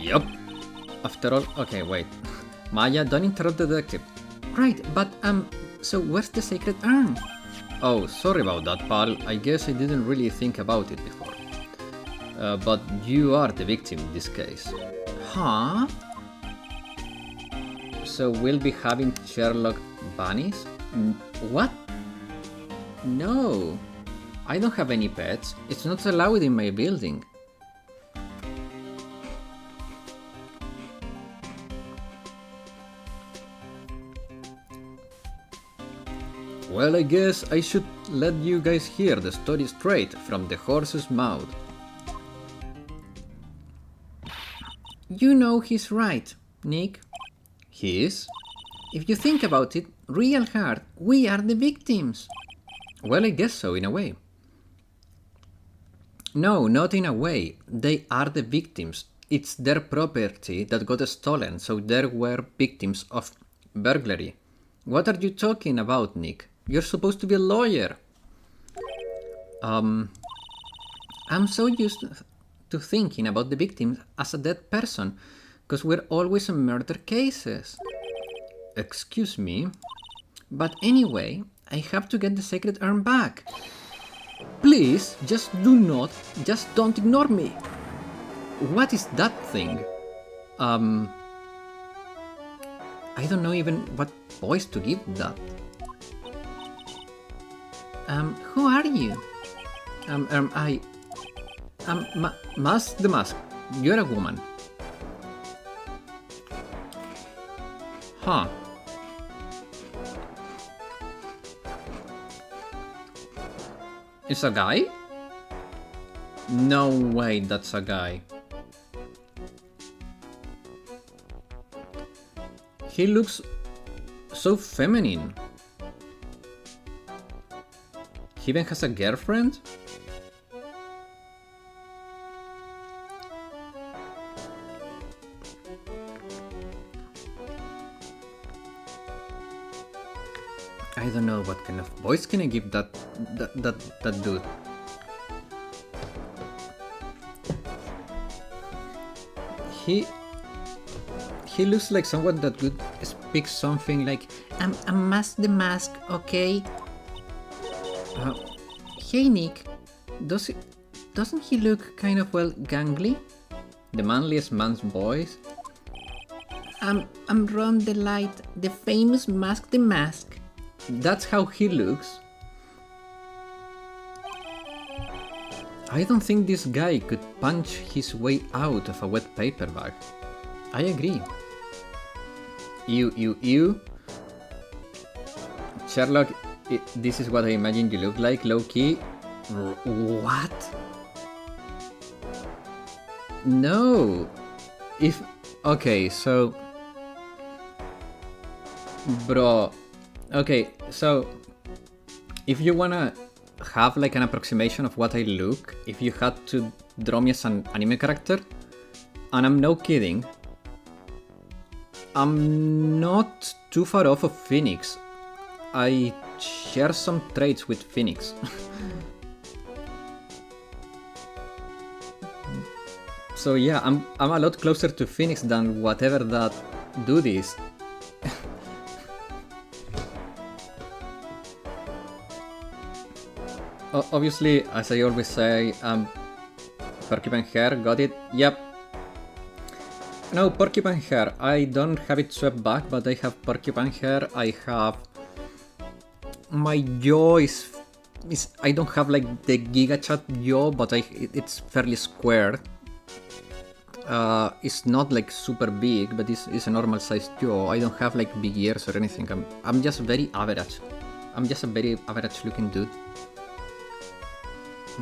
Yup. After all, okay, wait. Maya, don't interrupt the detective. Right, but so where's the sacred urn? Oh, sorry about that, pal. I guess I didn't really think about it before. But you are the victim in this case. Huh? So we'll be having Sherlock bunnies? What? No. I don't have any pets. It's not allowed in my building. Well, I guess I should let you guys hear the story straight from the horse's mouth. You know he's right, Nick. He is? If you think about it real hard, we are the victims. Well, I guess so, in a way. No, not in a way. They are the victims. It's their property that got stolen, so they were victims of burglary. What are you talking about, Nick? You're supposed to be a lawyer. I'm so used to thinking about the victim as a dead person, because we're always in murder cases. Excuse me? But anyway, I have to get the sacred urn back. Please, just don't ignore me. What is that thing? I don't know even what voice to give that. Who are you? Mask the Mask. You're a woman. Huh. It's a guy? No way that's a guy. He looks so feminine. He even has a girlfriend? I don't know what kind of voice can I give that dude. He looks like someone that would speak something like, I'm Mask the Mask, okay? Hey Nick, doesn't he look kind of, well, gangly? The manliest man's voice? I'm Ron the Light, the famous Mask the Mask. That's how he looks. I don't think this guy could punch his way out of a wet paper bag. I agree. You. Sherlock, this is what I imagine you look like, low-key. What? No. Okay, so... Bro... Okay, so... If you wanna have like an approximation of what I look, if you had to draw me as an anime character, and I'm no kidding, I'm not too far off of Phoenix. I share some traits with Phoenix. So yeah, I'm a lot closer to Phoenix than whatever that dude is. Obviously, as I always say, Porcupine Hair, got it? Yep. No, Porcupine Hair, I don't have it swept back, but I have Porcupine Hair, I have... My jaw is I don't have like the Giga Chat jaw, but it's fairly square. It's not like super big, but it's a normal sized jaw. I don't have like big ears or anything. I'm just very average. I'm just a very average looking dude.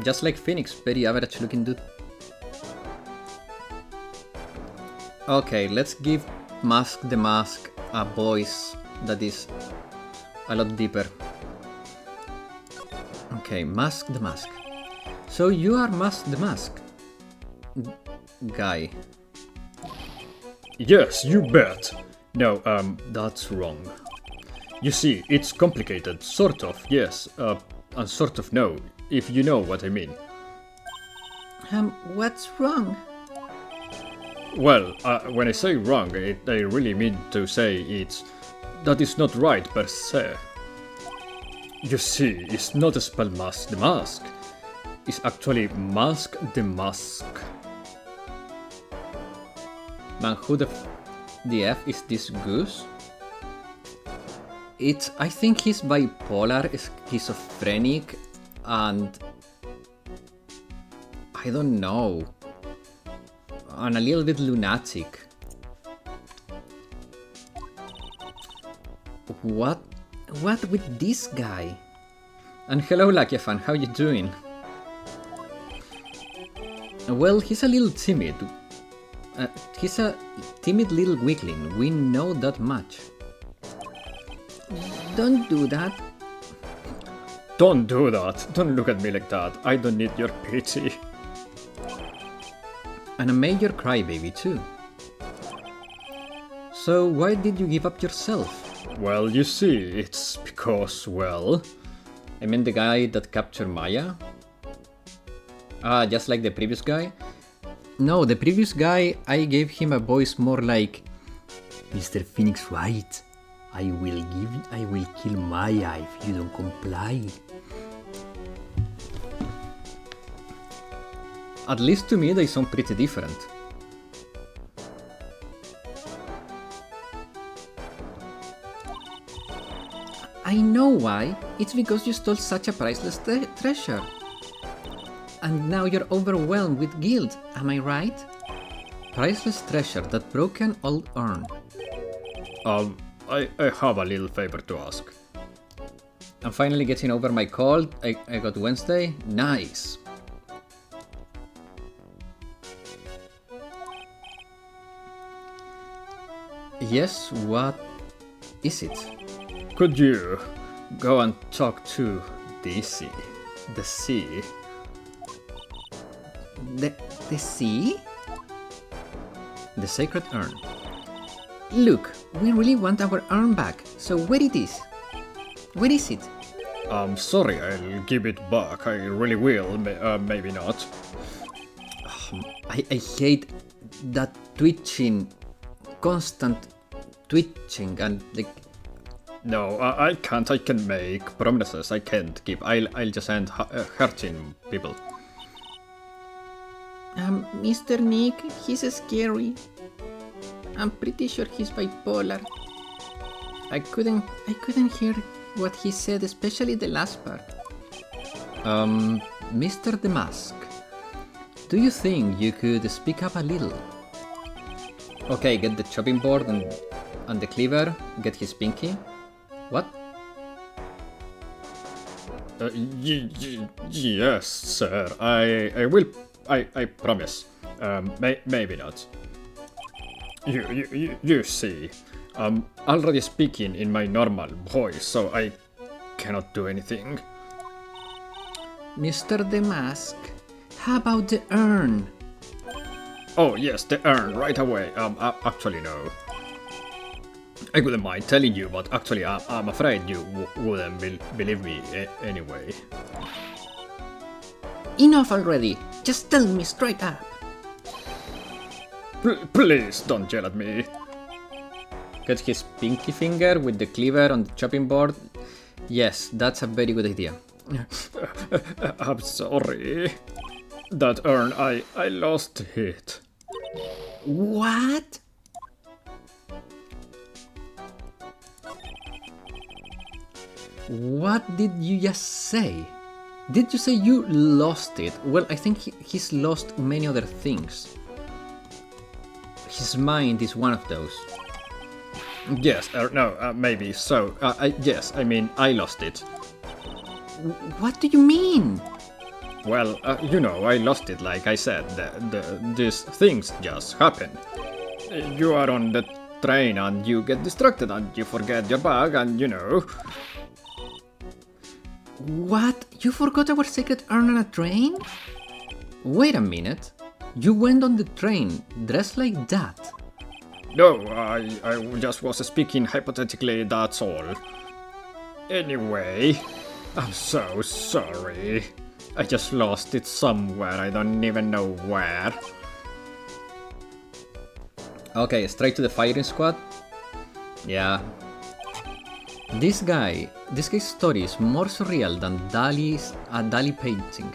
Just like Phoenix, very average looking dude. Okay, let's give Mask the Mask a voice that is a lot deeper. Okay, Mask the Mask. So you are Mask the Mask guy. Yes, you bet. No, that's wrong. You see, it's complicated, sort of, yes, and sort of no, if you know what I mean. What's wrong? Well, when I say wrong, I really mean to say that is not right per se. You see, it's not spelled Mask the Mask. It's actually Mask the Mask. Man, who the F is this goose? I think he's bipolar, schizophrenic, and... I don't know. And a little bit lunatic. What with this guy? And hello Lakiafan, how you doing? Well, he's a little timid. He's a timid little weakling, we know that much. Don't do that. Don't do that. Don't look at me like that. I don't need your pity. And a major crybaby too. So why did you give up yourself? Well, you see, it's because, well... I mean the guy that captured Maya? Just like the previous guy? No, the previous guy, I gave him a voice more like... Mr. Phoenix Wright, I will kill Maya if you don't comply. At least to me they sound pretty different. I know why. It's because you stole such a priceless treasure. And now you're overwhelmed with guilt, am I right? Priceless treasure that broken old urn. I have a little favor to ask. I'm finally getting over my cold. I got Wednesday. Nice. Yes, what is it? Could you go and talk to the sea? The sea? The sea? The sacred urn. Look, we really want our urn back, so where it is? Where is it? I'm sorry, I'll give it back. I really will, maybe not. I hate that twitching, constant twitching and like... No, I can't. I can make promises. I can't keep. I'll just end hurting people. Mr. Nick, he's scary. I'm pretty sure he's bipolar. I couldn't hear what he said, especially the last part. Mr. The Mask, do you think you could speak up a little? Okay, get the chopping board and the cleaver, get his pinky. What? Yes, sir. I will. I promise. Maybe not. You see, I'm already speaking in my normal voice, so I cannot do anything. Mr. Damask, how about the urn? Oh yes, the urn, right away. Actually no. I wouldn't mind telling you, but actually I'm afraid you wouldn't believe me anyway. Enough already! Just tell me straight up! Please don't yell at me. Cut his pinky finger with the cleaver on the chopping board. Yes, that's a very good idea. I'm sorry. That urn, I lost it. What? What did you just say? Did you say you lost it? Well, I think he's lost many other things. His mind is one of those. Yes, no, maybe so. Yes, I mean, I lost it. What do you mean? Well, you know, I lost it, like I said. These things just happen. You are on the train and you get distracted and you forget your bag and, you know... What? You forgot our secret urn on a train? Wait a minute. You went on the train dressed like that. No, I just was speaking hypothetically, that's all. Anyway, I'm so sorry. I just lost it somewhere, I don't even know where. Okay, straight to the firing squad? Yeah. This guy's story is more surreal than Dali painting.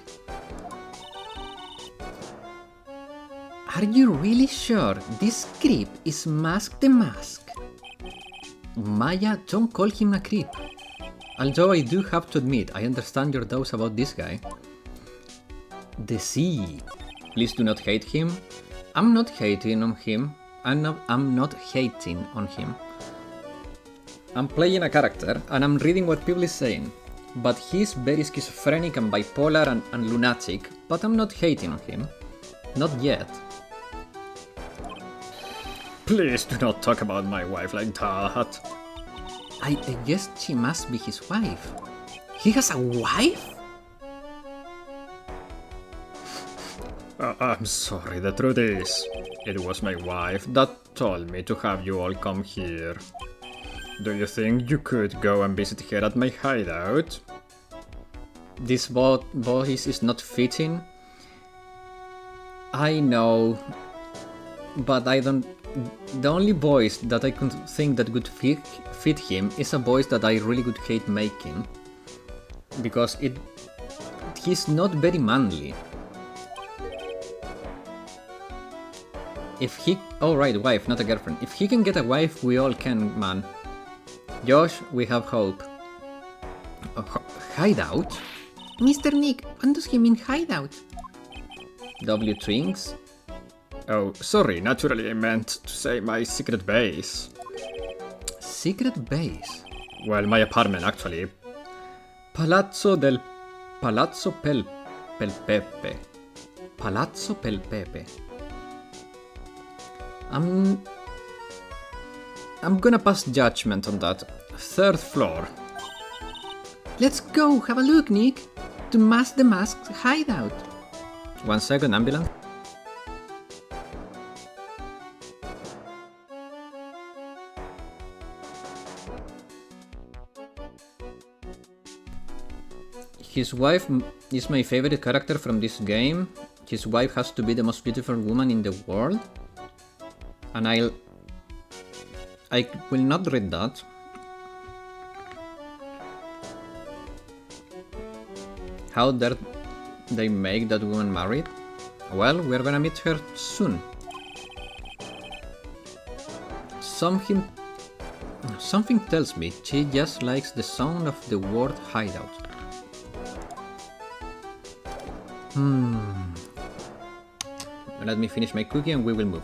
Are you really sure this creep is Mask the Mask? Maya, don't call him a creep. Although I do have to admit, I understand your doubts about this guy. The sea. Please do not hate him. I'm not hating on him. I'm not hating on him. I'm playing a character and I'm reading what people is saying. But he's very schizophrenic and bipolar and lunatic, but I'm not hating on him. Not yet. Please do not talk about my wife like that. I guess she must be his wife. He has a wife? I'm sorry, the truth is, it was my wife that told me to have you all come here. Do you think you could go and visit her at my hideout? This voice is not fitting. I know, but I don't... The only voice that I could think that would fit him is a voice that I really would hate making. Because he's not very manly. If he... Oh right, wife, not a girlfriend. If he can get a wife, we all can, man. Josh, we have hope. Hideout? Mr. Nick, what does he mean hideout? W Trinks? Oh, sorry, naturally I meant to say my secret base. Secret base? Well, my apartment, actually. Palazzo Pel Pepe. Palazzo Pel Pepe. I'm gonna pass judgment on that. 3rd floor. Let's go, have a look, Nick. To Mask the Mask's hideout. 1 second, ambulance. His wife is my favorite character from this game. His wife has to be the most beautiful woman in the world. And I will not read that. How dare they make that woman married? Well, we're gonna meet her soon. Something tells me she just likes the sound of the word hideout. Let me finish my cookie and we will move.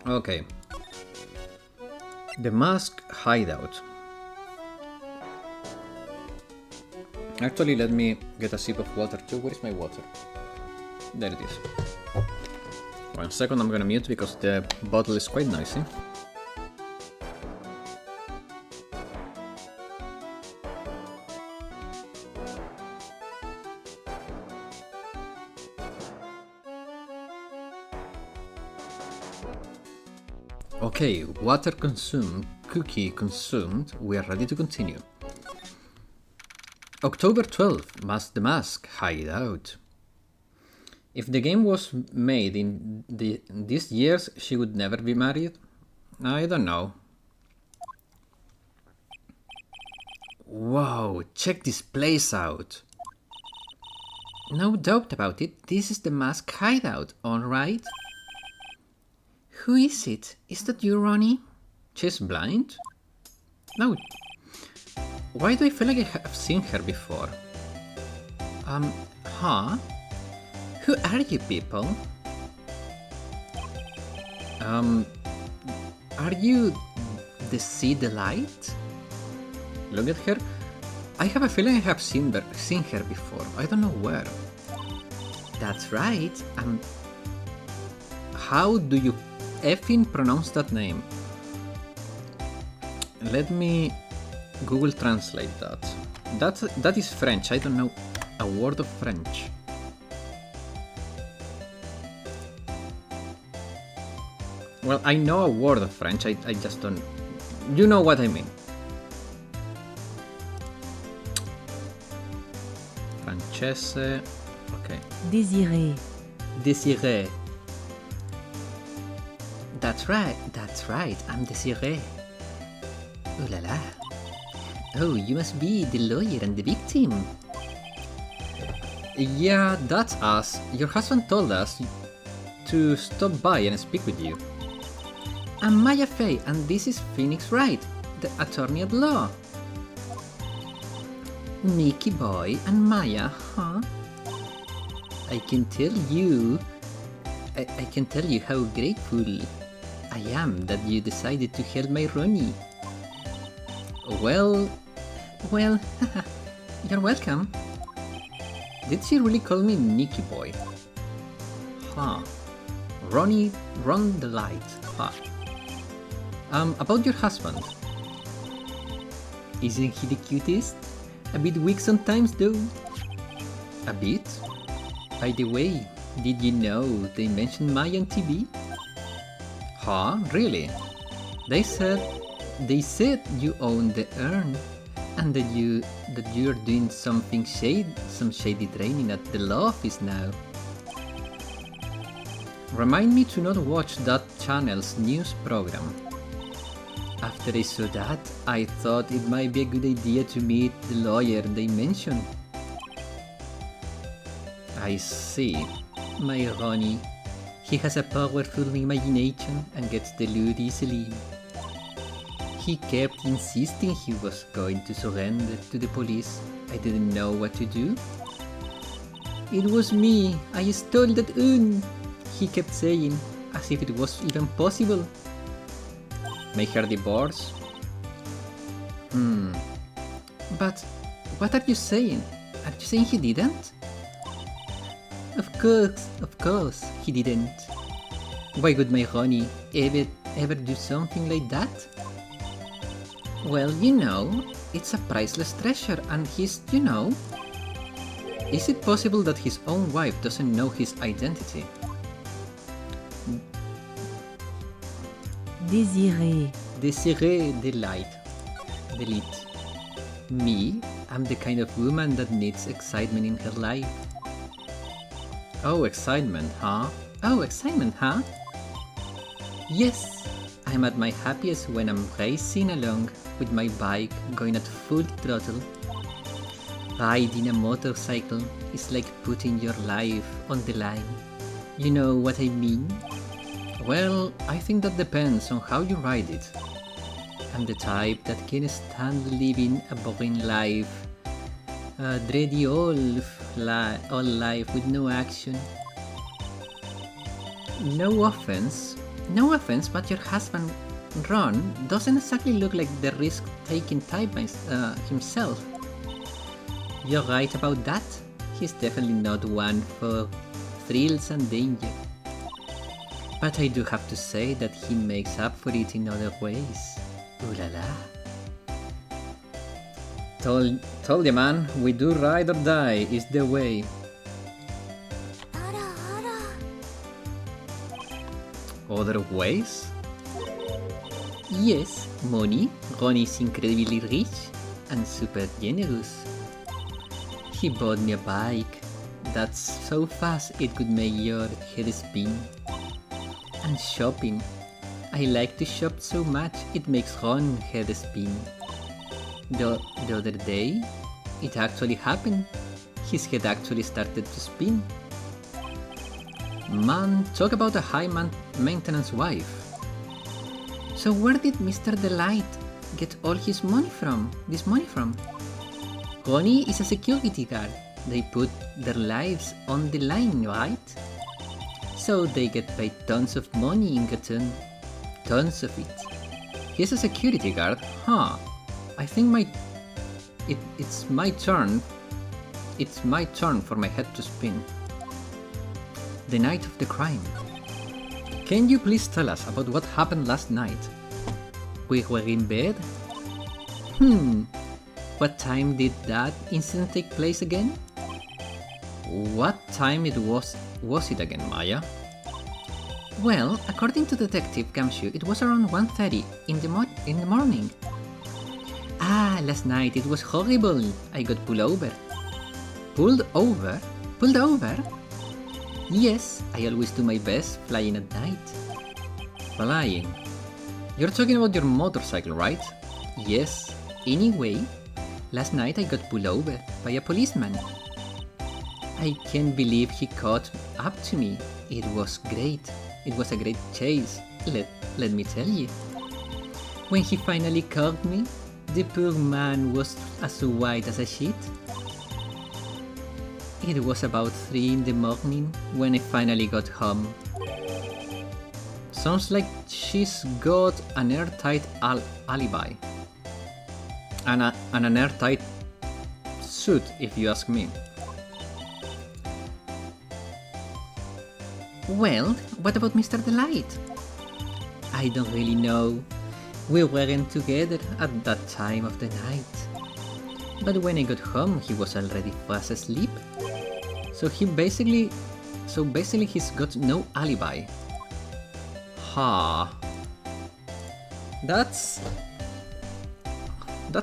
Okay. The Mask hideout. Actually, let me get a sip of water too. Where is my water? There it is. 1 second, I'm gonna mute because the bottle is quite noisy. Okay, water consumed, cookie consumed, we are ready to continue. October 12th, the Mask Hideout. If the game was made in these years, she would never be married? I don't know. Wow, check this place out. No doubt about it, this is the Mask Hideout, alright? Who is it? Is that you, Ronnie? She's blind? No. Why do I feel like I have seen her before? Huh? Who are you people? Are you the See the Light? Look at her. I have a feeling I have seen her before. I don't know where. That's right. How do you effing pronounce that name? Let me Google Translate that. That is French. I don't know a word of French. Well, I know a word of French. I just don't. You know what I mean. Francese. Okay. Désiré. Désiré. That's right, I'm Desiree. Oh la la. Oh, you must be the lawyer and the victim. Yeah, that's us. Your husband told us to stop by and speak with you. I'm Maya Fey, and this is Phoenix Wright, the attorney at law. Nicky Boy and Maya, huh? I can tell you how grateful I am that you decided to help my Ronnie. Well, you're welcome. Did she really call me Nicky Boy? Huh. Ronnie, run the light. Huh. About your husband. Isn't he the cutest? A bit weak sometimes though. A bit? By the way, did you know they mentioned Maya on TV? Huh? Really? They said you own the urn, and that you're doing some shady training at the law office now. Remind me to not watch that channel's news program. After I saw that, I thought it might be a good idea to meet the lawyer they mentioned. I see. My Ronnie. He has a powerful imagination and gets deluded easily. He kept insisting he was going to surrender to the police. I didn't know what to do. It was me. I stole that urn. He kept saying, as if it was even possible. Make her divorce? But what are you saying? Are you saying he didn't? Of course, he didn't. Why would my Ronnie ever do something like that? Well, it's a priceless treasure and he's, Is it possible that his own wife doesn't know his identity? Désiré. Désiré Delight. Me? I'm the kind of woman that needs excitement in her life. Oh, excitement, huh? Yes, I'm at my happiest when I'm racing along with my bike going at full throttle. Riding a motorcycle is like putting your life on the line. You know what I mean? Well, I think that depends on how you ride it. I'm the type that can stand living a boring life, dready all life with no action. No offense, but your husband, Ron, doesn't exactly look like the risk-taking type himself. You're right about that. He's definitely not one for thrills and danger. But I do have to say that he makes up for it in other ways. Ooh la la. Told you, man, we do ride or die is the way. Other ways? Yes, money. Ronnie is incredibly rich and super generous. He bought me a bike that's so fast it could make your head spin. And shopping. I like to shop so much it makes Ron head spin. The other day, it actually happened. His head actually started to spin. Man, talk about a high maintenance wife. So where did Mr. Delight get all his money from? This money from? Ronnie is a security guard. They put their lives on the line, right? So they get paid tons of money in return. Tons of it. He's a security guard? Huh. I think it's my turn. It's my turn for my head to spin. The night of the crime. Can you please tell us about what happened last night? We were in bed? What time did that incident take place again? What time it was it again, Maya? Well, according to Detective Gamshu, it was around 1:30 in the morning. Ah, last night it was horrible. I got pulled over. Pulled over? Pulled over? Yes, I always do my best flying at night. Flying? You're talking about your motorcycle, right? Yes. Anyway, last night I got pulled over by a policeman. I can't believe he caught up to me. It was great. It was a great chase, let me tell you. When he finally caught me, the poor man was as white as a sheet. It was about 3 in the morning when I finally got home. Sounds like she's got an airtight alibi. And an airtight suit, if you ask me. Well, what about Mr. Delight? I don't really know. We weren't together at that time of the night. But when I got home, he was already fast asleep. So basically he's got no alibi. Ha. That's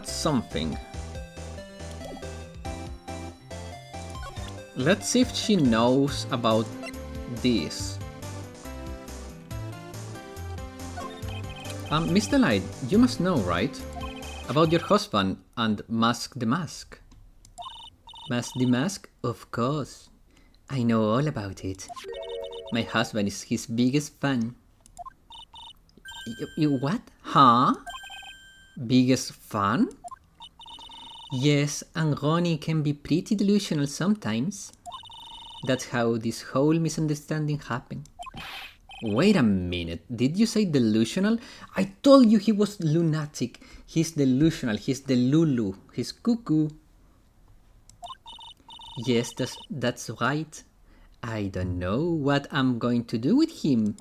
something. Let's see if she knows about this. Mr. Light, you must know, right? About your husband and Mask the Mask. Mask the Mask? Of course. I know all about it. My husband is his biggest fan. You what? Huh? Biggest fan? Yes, and Ronnie can be pretty delusional sometimes. That's how this whole misunderstanding happened. Wait a minute, did you say delusional? I told you he was lunatic. He's delusional, he's delulu, he's cuckoo. Yes, that's right. I don't know what I'm going to do with him.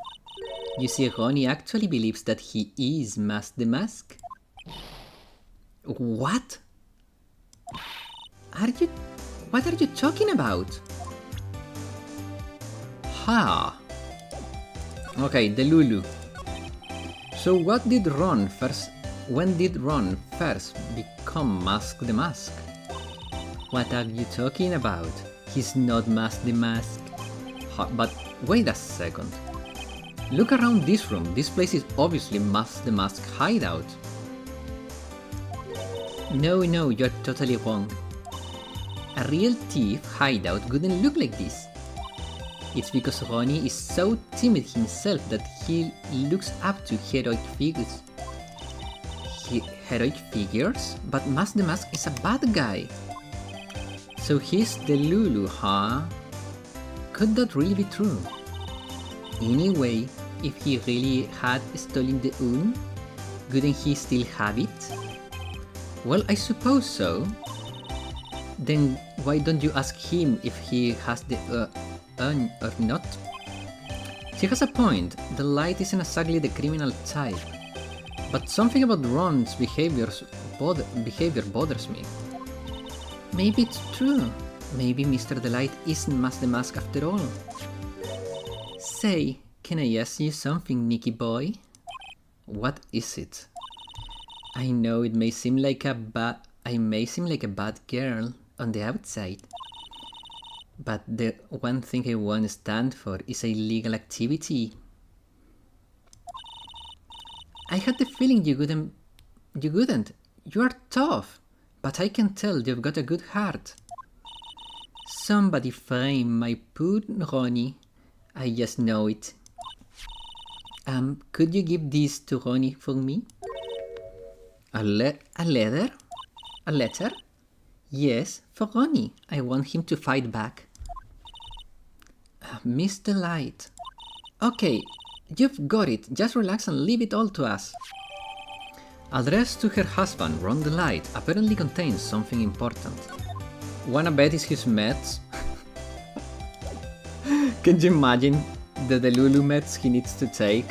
You see, Ronnie actually believes that he is Mask the Mask. What? What are you talking about? Ha! Okay, the Lulu. So when did Ron first become Mask the Mask? What are you talking about? He's not Mask the Mask. But wait a second. Look around this room. This place is obviously Mask the Mask hideout. No, you're totally wrong. A real thief hideout wouldn't look like this. It's because Ronnie is so timid himself that he looks up to heroic figures. Heroic figures? But Mask the Mask is a bad guy. So he's the Lulu, huh? Could that really be true? Anyway, if he really had stolen the Un, wouldn't he still have it? Well, I suppose so. Then why don't you ask him if he has the urn or not? He has a point. The light isn't exactly the criminal type. But something about Ron's behavior bothers me. Maybe it's true. Maybe Mr. Delight isn't Mask the Mask after all. Say, can I ask you something, Nicky boy? What is it? I know it may seem like a bad girl on the outside, but the one thing I won't stand for is illegal activity. I had the feeling you wouldn't. You are tough, but I can tell you've got a good heart. Somebody frame my poor Ronnie. I just know it. Could you give this to Ronnie for me? A letter? A letter? Yes, for Ronnie. I want him to fight back. Mr. Light. Okay, you've got it. Just relax and leave it all to us. Addressed to her husband, Ron the Light apparently contains something important. Wanna bet it's his meds? Can you imagine the Delulu meds he needs to take?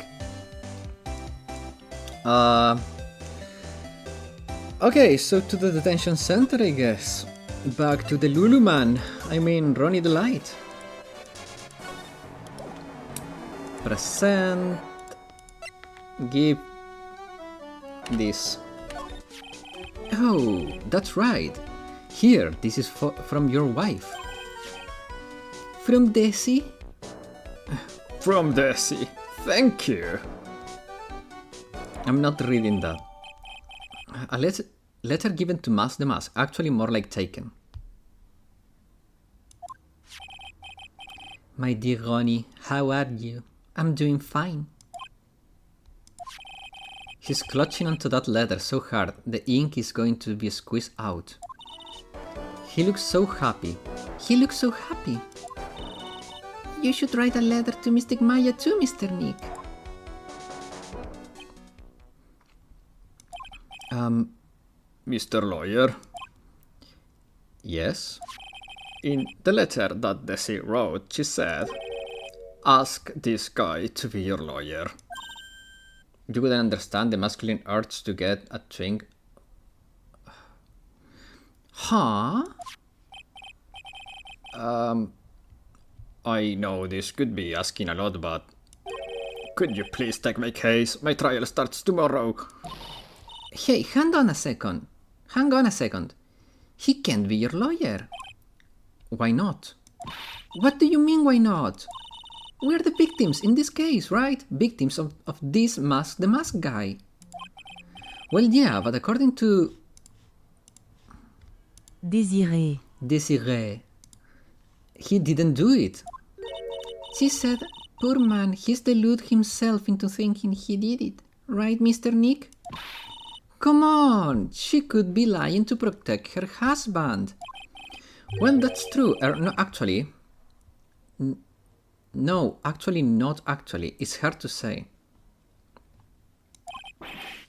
Okay, so to the detention center, I guess. Back to the Lulu man. I mean, Ronnie the Light. Present. Give this. Oh, that's right. Here, this is from your wife. From Desi? From Desi. Thank you. I'm not reading that. A letter given to Mask the Mask, actually more like taken. My dear Ronnie, how are you? I'm doing fine. He's clutching onto that letter so hard, the ink is going to be squeezed out. He looks so happy. He looks so happy. You should write a letter to Mystic Maya too, Mr. Nick. Mr. Lawyer? Yes? In the letter that Desi wrote, she said, ask this guy to be your lawyer. You wouldn't understand the masculine urge to get a twink. Huh? I know this could be asking a lot, but could you please take my case? My trial starts tomorrow. Hey, hang on a second. He can't be your lawyer. Why not? What do you mean, why not? We're the victims in this case, right? Victims of this Mask the Mask guy. Well, yeah, but according to... Désiré, he didn't do it. She said, poor man, he's deluded himself into thinking he did it. Right, Mr. Nick? Come on, she could be lying to protect her husband. Well, that's true. No, actually. No, actually, not actually. It's hard to say.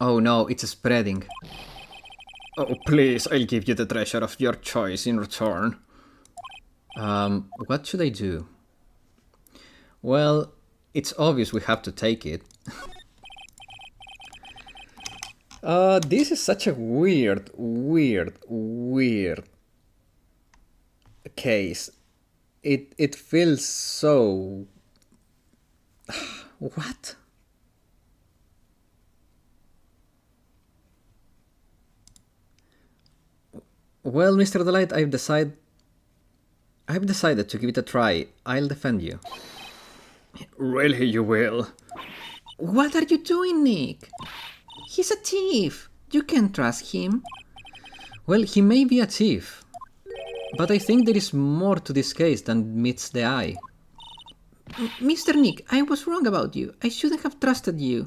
Oh no, it's spreading. Oh, please, I'll give you the treasure of your choice in return. What should I do? Well, it's obvious we have to take it. This is such a weird case. It feels so... What? Well, Mr. Delight, I've decided to give it a try. I'll defend you. Really, you will? What are you doing, Nick? He's a thief. You can't trust him. Well, he may be a thief, but I think there is more to this case than meets the eye. Mr. Nick, I was wrong about you. I shouldn't have trusted you.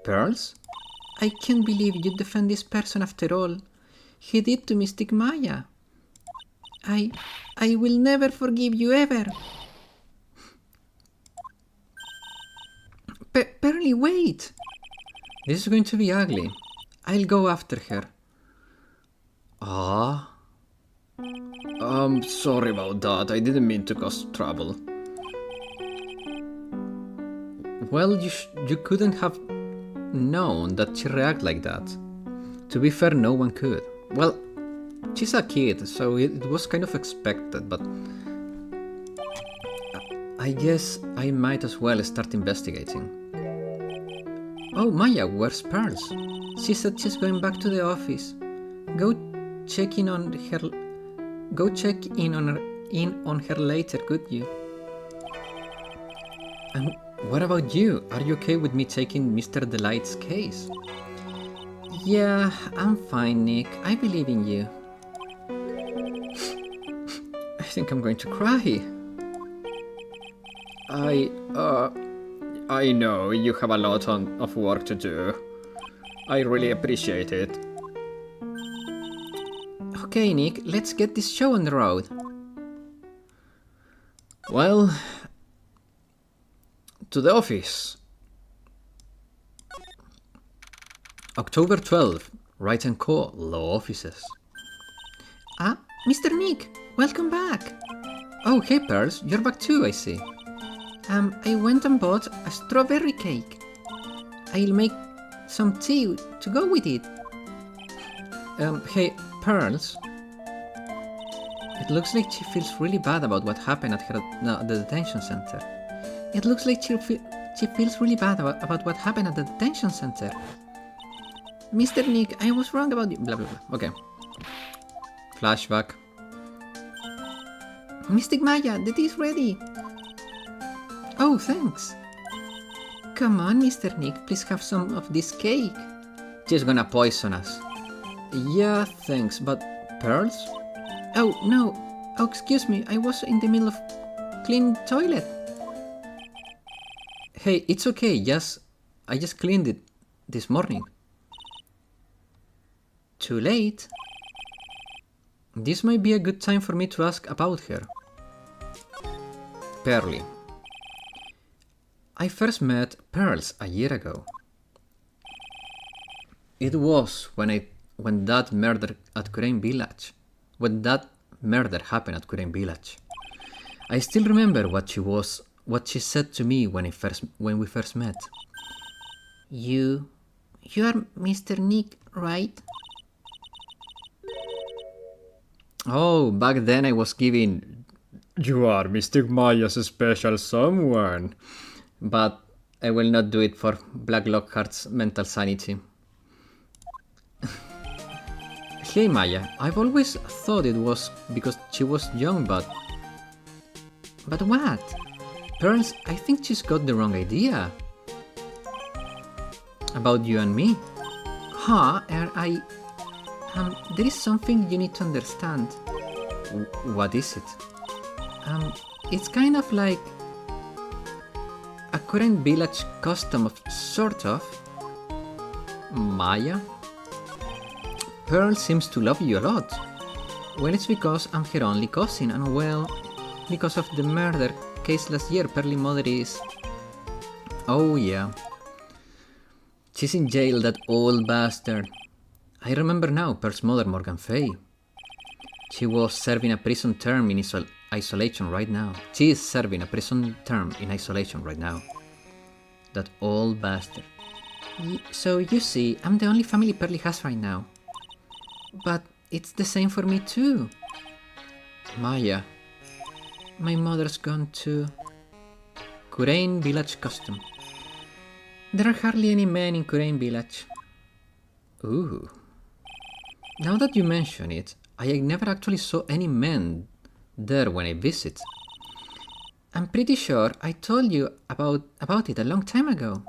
Pearls? I can't believe you defend this person after all. He did to Mystic Maya. I will never forgive you ever. Pearly, wait! This is going to be ugly. I'll go after her. Ah. I'm sorry about that. I didn't mean to cause trouble. Well, you couldn't have known that she'd react like that. To be fair, no one could. Well, she's a kid, so it was kind of expected, but I guess I might as well start investigating. Oh, Maya, where's Pearls? She said she's going back to the office. Go check in on her later, could you? And what about you? Are you okay with me taking Mr. Delight's case? Yeah, I'm fine, Nick. I believe in you. I think I'm going to cry. I know you have a lot of work to do. I really appreciate it. Okay, Nick, let's get this show on the road. Well, to the office. October 12th, Wright & Co. Law Offices. Ah, Mr. Nick, welcome back. Oh, hey Pearls, you're back too, I see. I went and bought a strawberry cake. I'll make some tea to go with it. Hey, Pearls. It looks like she feels really bad about what happened at the detention center. It looks like she feels really bad about what happened at the detention center. Mr. Nick, I was wrong about you. Blah, blah, blah. Okay. Flashback. Mystic Maya, the tea's ready. Oh, thanks. Come on, Mr. Nick, please have some of this cake. She's gonna poison us. Yeah, thanks, but Pearls? Oh, no. Oh, excuse me, I was in the middle of cleaning the toilet. Hey, it's okay, I just cleaned it this morning. Too late. This might be a good time for me to ask about her. Pearly. I first met Pearls a year ago. It was when that murder at Crane Village. When that murder happened at Crane Village. I still remember what she said to me when we first met. You are Mr. Nick, right? Oh, back then I was giving... You are Mystic Maya's special someone. But I will not do it for Black Lockhart's mental sanity. Hey Maya, I've always thought it was because she was young, but what? Pearls, I think she's got the wrong idea. About you and me. Huh, there is something you need to understand. What is it? It's kind of like a current village custom of sort of. Maya? Pearl seems to love you a lot. Well, it's because I'm her only cousin, and well, because of the murder case last year, Pearl's mother is... Oh yeah. She's in jail, that old bastard. I remember now, Pearl's mother, Morgan Fay. She was serving a prison term in isolation right now. She is serving a prison term in isolation right now. That old bastard. So you see, I'm the only family Pearly has right now. But it's the same for me too. Maya. My mother's gone to... Kurain Village Custom. There are hardly any men in Kurain Village. Ooh. Now that you mention it, I never actually saw any men there when I visit. I'm pretty sure I told you about it a long time ago.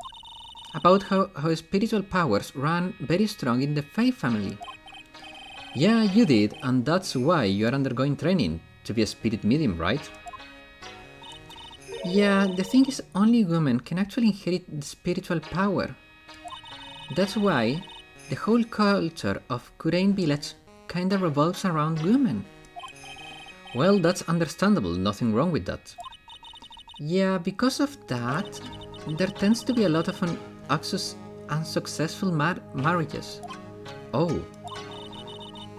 About how spiritual powers run very strong in the Fae family. Yeah, you did, and that's why you are undergoing training to be a spirit medium, right? Yeah, the thing is, only women can actually inherit the spiritual power. That's why the whole culture of Kurain Village kinda revolves around women. Well, that's understandable, nothing wrong with that. Yeah, because of that, there tends to be a lot of unsuccessful marriages. Oh.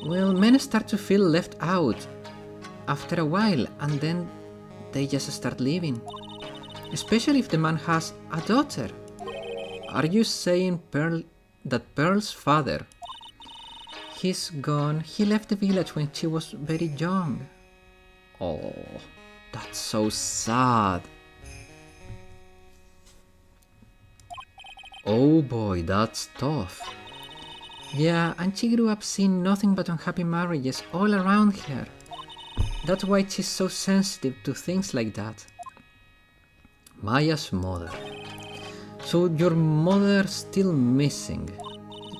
Well, men start to feel left out after a while, and then they just start leaving. Especially if the man has a daughter. Are you saying that Pearl's father? He's gone. He left the village when she was very young. Oh, that's so sad. Oh boy, that's tough. Yeah, and she grew up seeing nothing but unhappy marriages all around her. That's why she's so sensitive to things like that. Maya's mother. So your mother's still missing.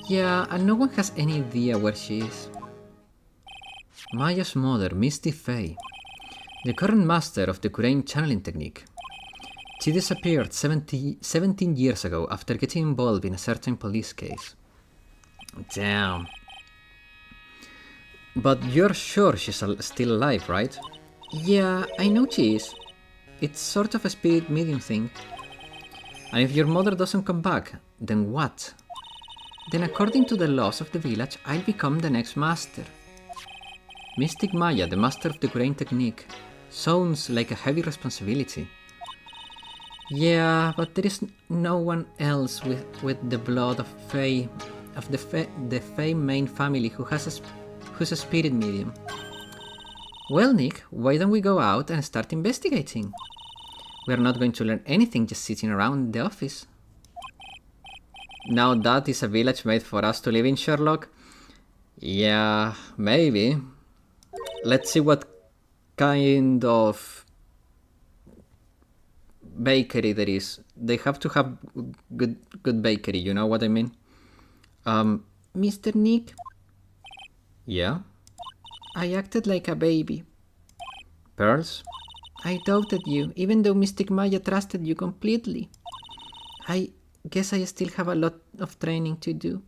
Yeah, and no one has any idea where she is. Maya's mother, Misty Faye, the current master of the Kurain channeling technique. She disappeared 17 years ago after getting involved in a certain police case. Damn. But you're sure she's still alive, right? Yeah, I know she is. It's sort of a spirit medium thing. And if your mother doesn't come back, then what? Then according to the laws of the village, I'll become the next master. Mystic Maya, the master of the Kurain technique. Sounds like a heavy responsibility. Yeah, but there is no one else with the blood of Faye, of the Faye main family who's a spirit medium. Well, Nick, why don't we go out and start investigating? We're not going to learn anything just sitting around the office. Now that is a village made for us to live in, Sherlock? Yeah, maybe. Let's see what kind of bakery there is. They have to have good bakery, you know what I mean? Mr. Nick? Yeah? I acted like a baby. Pearls? I doubted you, even though Mystic Maya trusted you completely. I guess I still have a lot of training to do.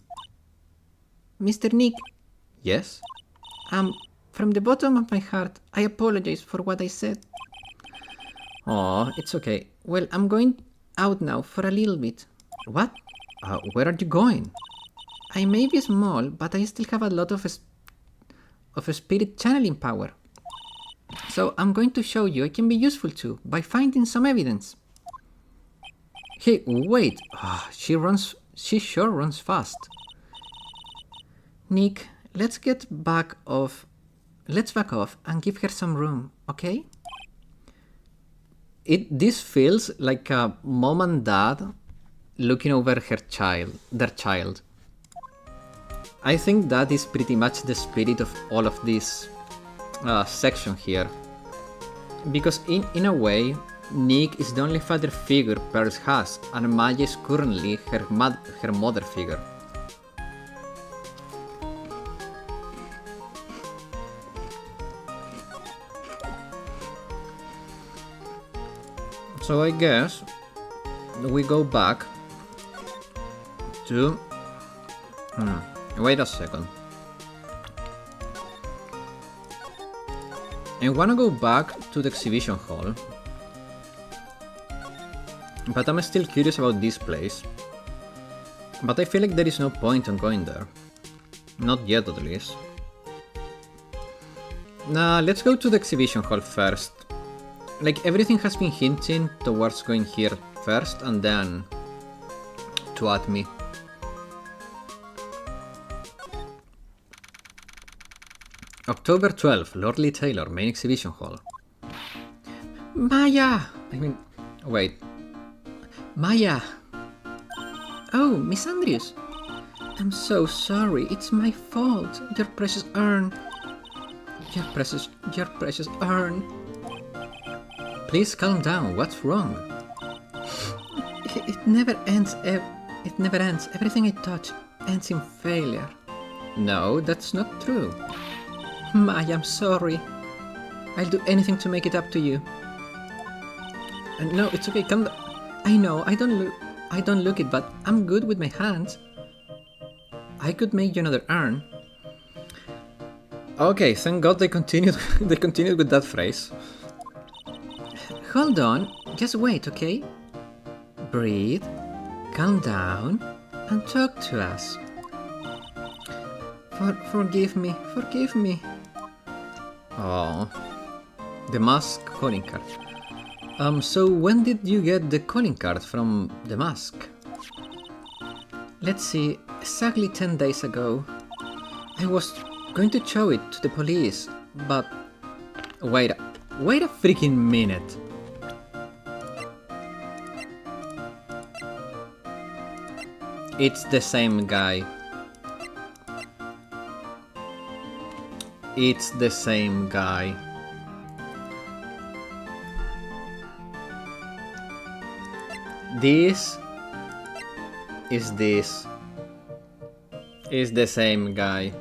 Mr. Nick? Yes? From the bottom of my heart, I apologize for what I said. Oh, it's okay. Well, I'm going out now for a little bit. What? Where are you going? I may be small, but I still have a lot of spirit channeling power. So I'm going to show you I can be useful too, by finding some evidence. Hey, wait! She sure runs fast. Nick, let's back off and give her some room, okay? This feels like a mom and dad looking over their child. I think that is pretty much the spirit of all of this section here. Because in a way, Nick is the only father figure Pearls has, and Maya is currently her mother figure. So I guess we go back to... wait a second. I wanna go back to the exhibition hall, but I'm still curious about this place. But I feel like there is no point on going there. Not yet, at least. Nah, let's go to the exhibition hall first. Like, everything has been hinting towards going here first and then to Atmi. October 12th, Lord Lee Taylor, main exhibition hall. Maya! Wait. Maya! Oh, Miss Andrews. I'm so sorry, it's my fault. Your precious urn. Your precious urn. Please calm down, what's wrong? It never ends. It never ends. Everything I touch ends in failure. No, that's not true. Maya, I'm sorry. I'll do anything to make it up to you. No, it's okay, come down. I know, I don't look it, but I'm good with my hands. I could make you another urn. Okay, thank God they continued with that phrase. Hold on, just wait, okay? Breathe, calm down, and talk to us. Forgive me. Oh, The mask calling card. So when did you get the calling card from the mask? Let's see, exactly 10 days ago. I was going to show it to the police, but... Wait a freaking minute. It's the same guy. It's the same guy. This is the same guy.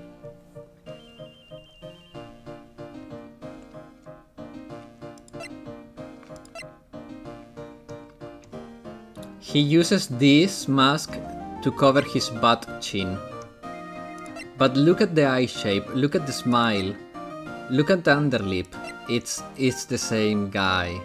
He uses this mask to cover his butt chin. But look at the eye shape, look at the smile, look at the underlip. It's the same guy.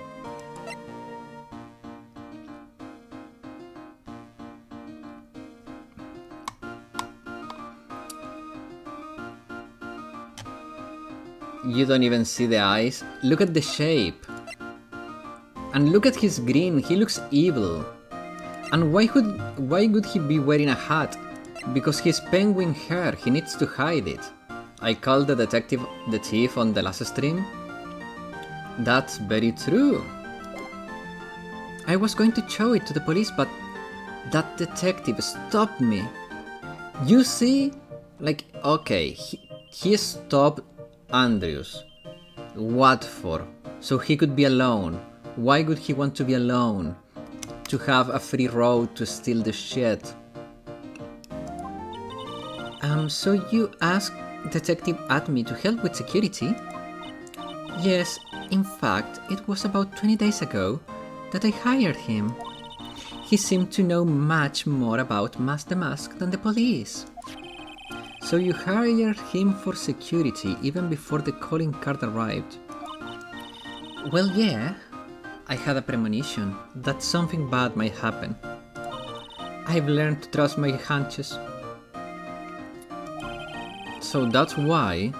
You don't even see the eyes. Look at the shape. And look at his grin, he looks evil. And why would he be wearing a hat? Because his penguin hair, he needs to hide it. I called the detective the thief on the last stream. That's very true. I was going to show it to the police, but that detective stopped me. You see? Like, okay, he stopped Andrews. What for? So he could be alone. Why would he want to be alone? To have a free road to steal the shit. So you asked Detective Atme to help with security? Yes, in fact, it was about 20 days ago that I hired him. He seemed to know much more about Mask the Mask than the police. So you hired him for security even before the calling card arrived? Well, yeah. I had a premonition that something bad might happen. I've learned to trust my hunches. So that's why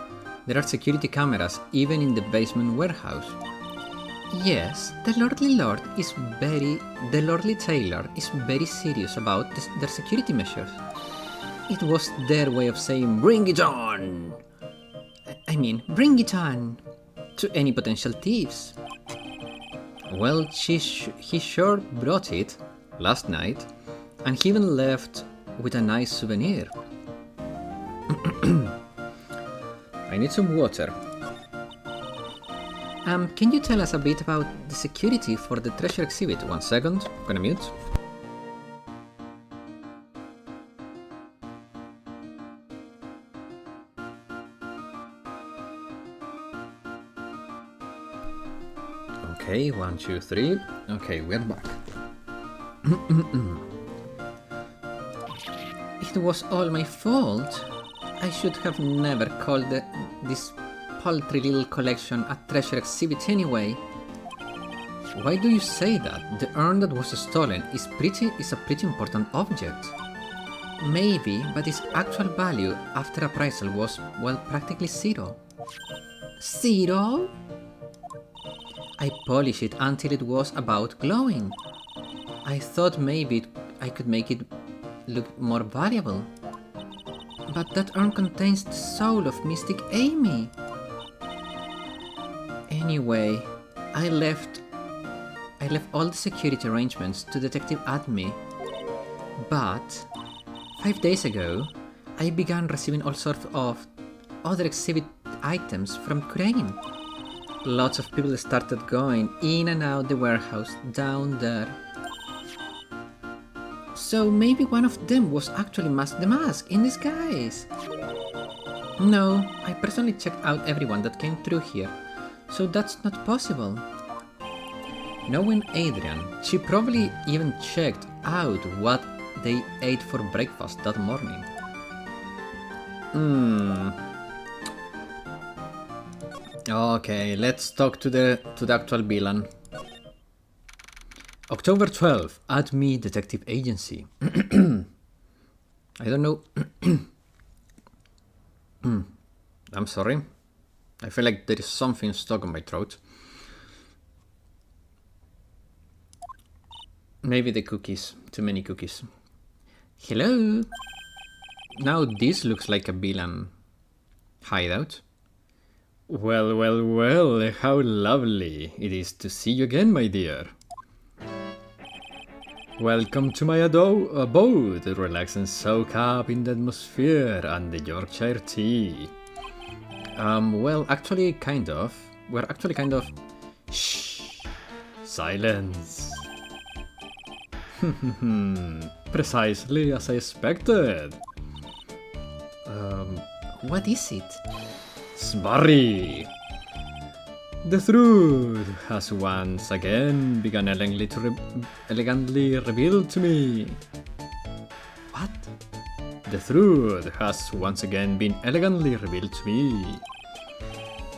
there are security cameras even in the basement warehouse. Yes, the Lordly Tailor is very serious about their security measures. It was their way of saying, bring it on! Bring it on! To any potential thieves. Well, he sure brought it last night, and he even left with a nice souvenir. I need some water. Can you tell us a bit about the security for the treasure exhibit? 1 second, I'm gonna mute. Okay, 1, 2, 3. Okay, we're back. It was all my fault. I should have never called this paltry little collection a treasure exhibit anyway. Why do you say that? The urn that was stolen is a pretty important object. Maybe, but its actual value after appraisal was, well, practically zero. Zero? I polished it until it was about glowing. I thought maybe I could make it look more valuable. But that urn contains the soul of Mystic Amy. Anyway, I left all the security arrangements to Detective Atme. But 5 days ago, I began receiving all sorts of other exhibit items from Crane. Lots of people started going in and out the warehouse down there. So maybe one of them was actually Mask the Mask in disguise. No, I personally checked out everyone that came through here, so that's not possible. Knowing Adrian, she probably even checked out what they ate for breakfast that morning. Okay, let's talk to the actual villain. October 12th, Atme Detective Agency. I don't know. I'm sorry. I feel like there is something stuck in my throat. Maybe the cookies. Too many cookies. Hello? Now this looks like a villain hideout. Well, well, well, how lovely it is to see you again, my dear. Welcome to my abode. Relax and soak up in the atmosphere and the Yorkshire tea. Well, actually, kind of. We're actually kind of... Shh. Silence. Precisely as I expected. What is it? Sbarry! The truth has once again begun elegantly revealed to me. What? The truth has once again been elegantly revealed to me.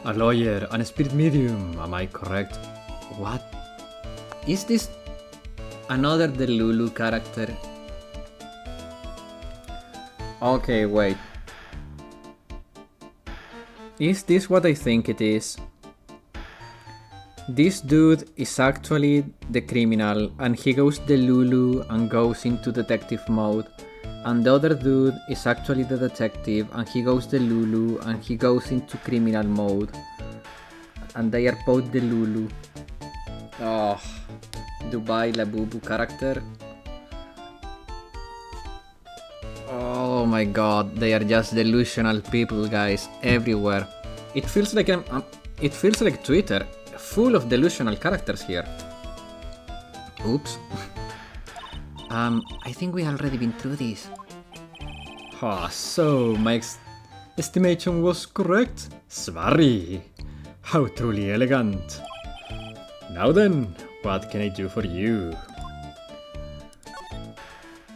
A lawyer and a spirit medium, am I correct? What? Is this another Delulu character? Okay, wait. Is this what I think it is? This dude is actually the criminal and he goes Delulu and goes into detective mode. And the other dude is actually the detective and he goes Delulu and he goes into criminal mode. And they are both Delulu. Oh, Dubai Labubu character. Oh my god, they are just delusional people, guys, everywhere. It feels like Twitter, full of delusional characters here. Oops. I think we already been through this. So my estimation was correct. Sbarry. How truly elegant. Now then, what can I do for you?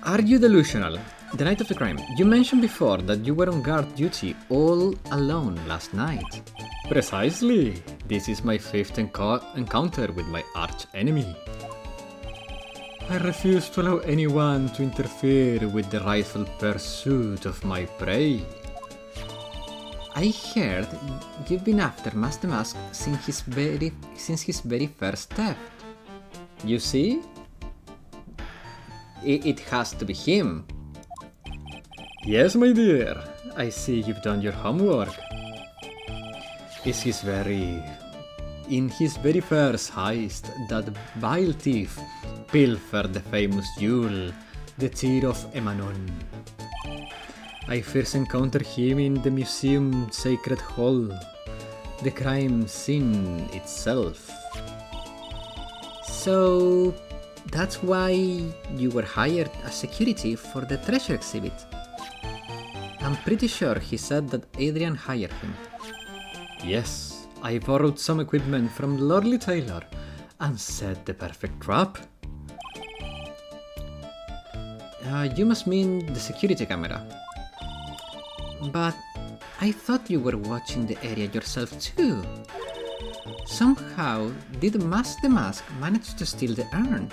Are you delusional? The night of the crime. You mentioned before that you were on guard duty all alone last night. Precisely. This is my fifth encounter with my arch enemy. I refuse to allow anyone to interfere with the rightful pursuit of my prey. I heard you've been after Master Mask since his very first theft. You see? It has to be him. Yes, my dear. I see you've done your homework. In his very first heist, that vile thief pilfered the famous jewel, the Tear of Emanon. I first encountered him in the museum sacred hall, the crime scene itself. So that's why you were hired as security for the treasure exhibit. I'm pretty sure he said that Adrian hired him. Yes, I borrowed some equipment from Lordly Taylor and set the perfect trap. You must mean the security camera. But I thought you were watching the area yourself too. Somehow did Master Mask manage to steal the urn?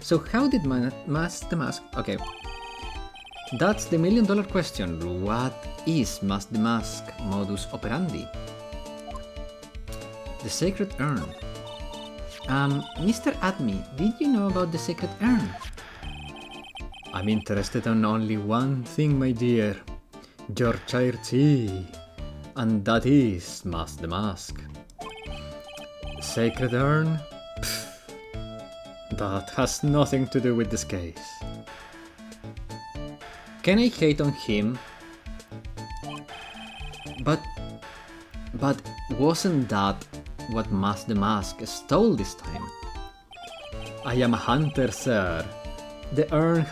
So how did Master Mask... Okay. That's the $1,000,000 question. What is Master Mask modus operandi? The sacred urn. Mr. Admi, did you know about the sacred urn? I'm interested in only one thing, my dear. Yorkshire tea. And that is Master Mask. Sacred urn? Pfft. That has nothing to do with this case. Can I hate on him? But wasn't that what Master Mask stole this time? I am a hunter, sir. The urn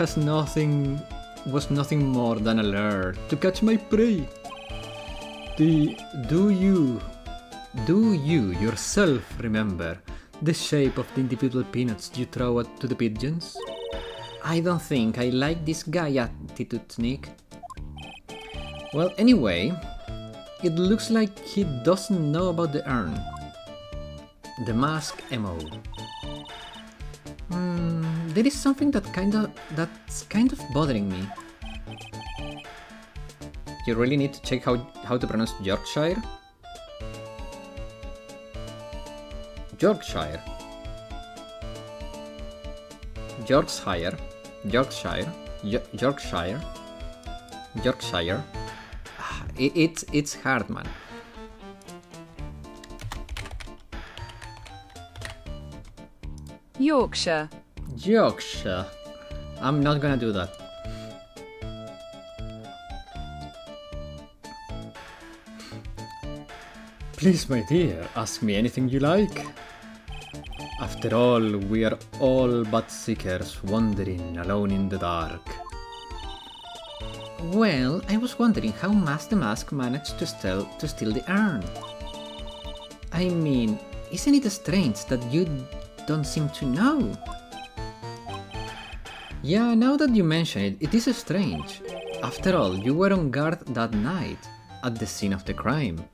was nothing more than a lure to catch my prey. Do you yourself remember the shape of the individual peanuts you throw to the pigeons? I don't think I like this guy attitude, Nick. Well, anyway, it looks like he doesn't know about the urn. The mask MO. There is something that's kind of bothering me. You really need to check how to pronounce Yorkshire? Yorkshire. Yorkshire, Yorkshire, Yorkshire, Yorkshire. It's hard, man. Yorkshire. Yorkshire. I'm not gonna do that. Please, my dear, ask me anything you like. After all, we are all but seekers wandering alone in the dark. Well, I was wondering how Mask the Mask managed to steal the urn. I mean, isn't it strange that you don't seem to know? Yeah, now that you mention it, it is strange. After all, you were on guard that night, at the scene of the crime.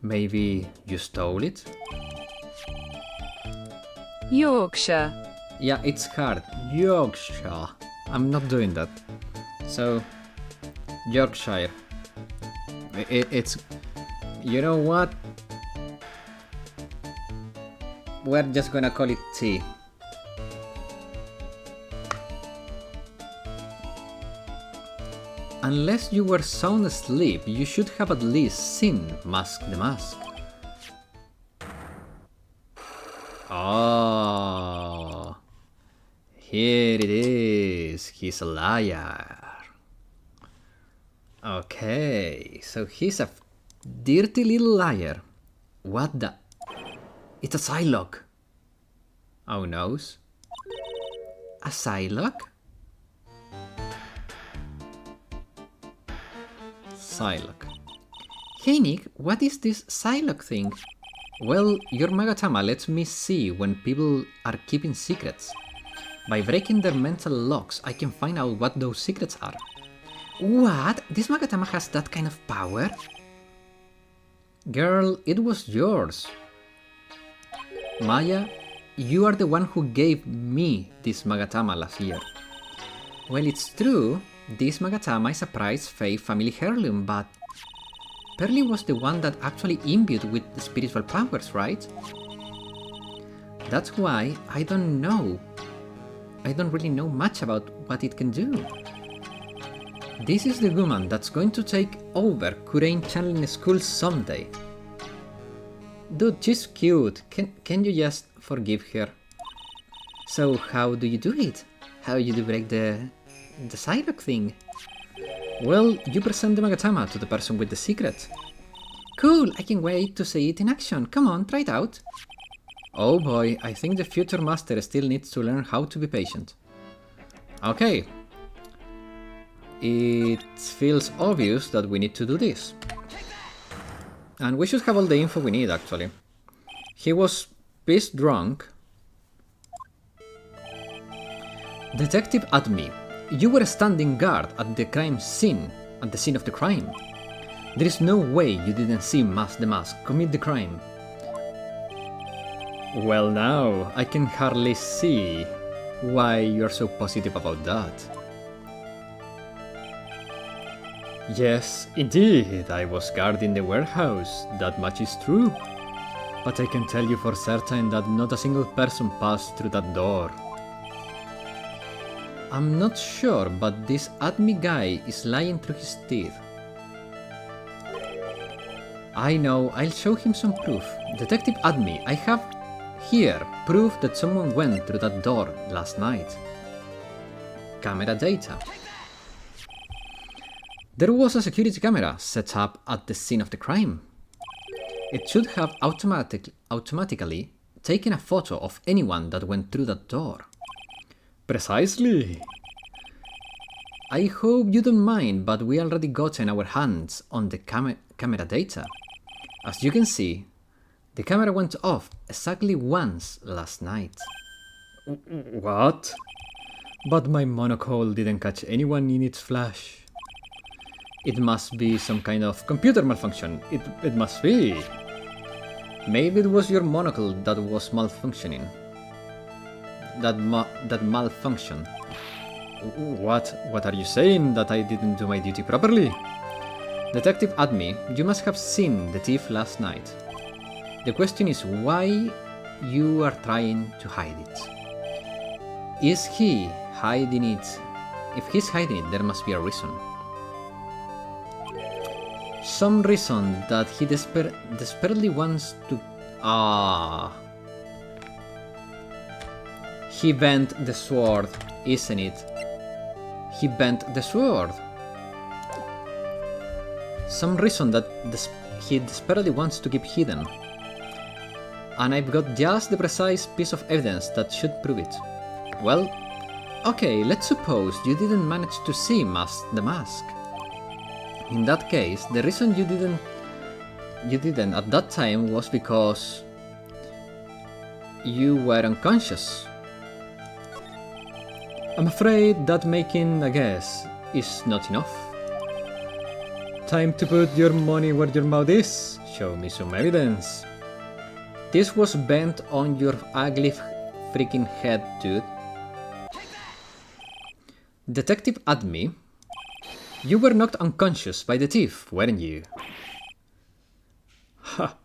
Maybe you stole it? Yorkshire. Yeah, it's hard. Yorkshire. I'm not doing that. So, Yorkshire. It's... You know what? We're just gonna call it T. Unless you were sound asleep, you should have at least seen Mask the Mask. Oh, here it is. He's a liar. Okay, so he's a dirty little liar. What the? It's a Psylocke. Oh noes. A Psylocke? Psylocke. Hey Nick, what is this Psylocke thing? Well, your Magatama lets me see when people are keeping secrets. By breaking their mental locks, I can find out what those secrets are. What? This Magatama has that kind of power? Girl, it was yours. Maya, you are the one who gave me this Magatama last year. Well, it's true, this Magatama is a prized Fae family heirloom, but Pearly was the one that actually imbued with the spiritual powers, right? That's why I don't know. I don't really know much about what it can do. This is the woman that's going to take over Kurain Channeling School someday. Dude, she's cute. Can you just forgive her? So how do you do it? How you do break the Psylocke thing? Well, you present the Magatama to the person with the secret. Cool, I can wait to see it in action. Come on, try it out. Oh boy, I think the future master still needs to learn how to be patient. Okay. It feels obvious that we need to do this. And we should have all the info we need, actually. He was pissed drunk. Detective Admi, you were standing guard at the crime scene, at the scene of the crime. There is no way you didn't see Mask the Mask commit the crime. Well now, I can hardly see why you're so positive about that. Yes, indeed, I was guarding the warehouse, that much is true. But I can tell you for certain that not a single person passed through that door. I'm not sure, but this Admi guy is lying through his teeth. I know, I'll show him some proof. Detective Admi, I have here proof that someone went through that door last night. Camera data. There was a security camera set up at the scene of the crime. It should have automatically taken a photo of anyone that went through that door. Precisely. I hope you don't mind, but we already gotten our hands on the camera data. As you can see, the camera went off exactly once last night. What? But my monocle didn't catch anyone in its flash. It must be some kind of computer malfunction. It must be. Maybe it was your monocle that was malfunctioning. That malfunction. What are you saying? That I didn't do my duty properly? Detective Admi, you must have seen the thief last night. The question is why you are trying to hide it. Is he hiding it? If he's hiding it, there must be a reason. Some reason that he desperately wants to... He bent the sword, isn't it? He bent the sword. Some reason that he desperately wants to keep hidden. And I've got just the precise piece of evidence that should prove it. Well, okay, let's suppose you didn't manage to see the mask. In that case, the reason you didn't at that time was because you were unconscious. I'm afraid that making a guess is not enough. Time to put your money where your mouth is. Show me some evidence. This was bent on your ugly freaking head, dude. Detective Admi, you were knocked unconscious by the thief, weren't you? Ha!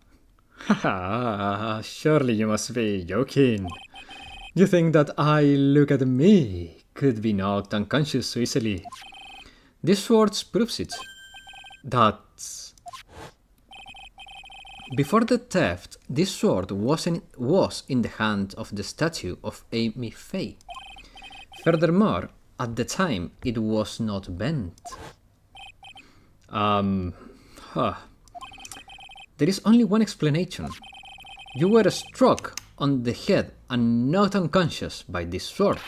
Ha! Surely you must be joking. You think that I, look at me, could be knocked unconscious so easily? This sword proves it. That's... Before the theft, this sword was in the hand of the statue of Amy Faye. Furthermore, at the time, it was not bent. There is only one explanation. You were struck on the head and knocked unconscious by this sword.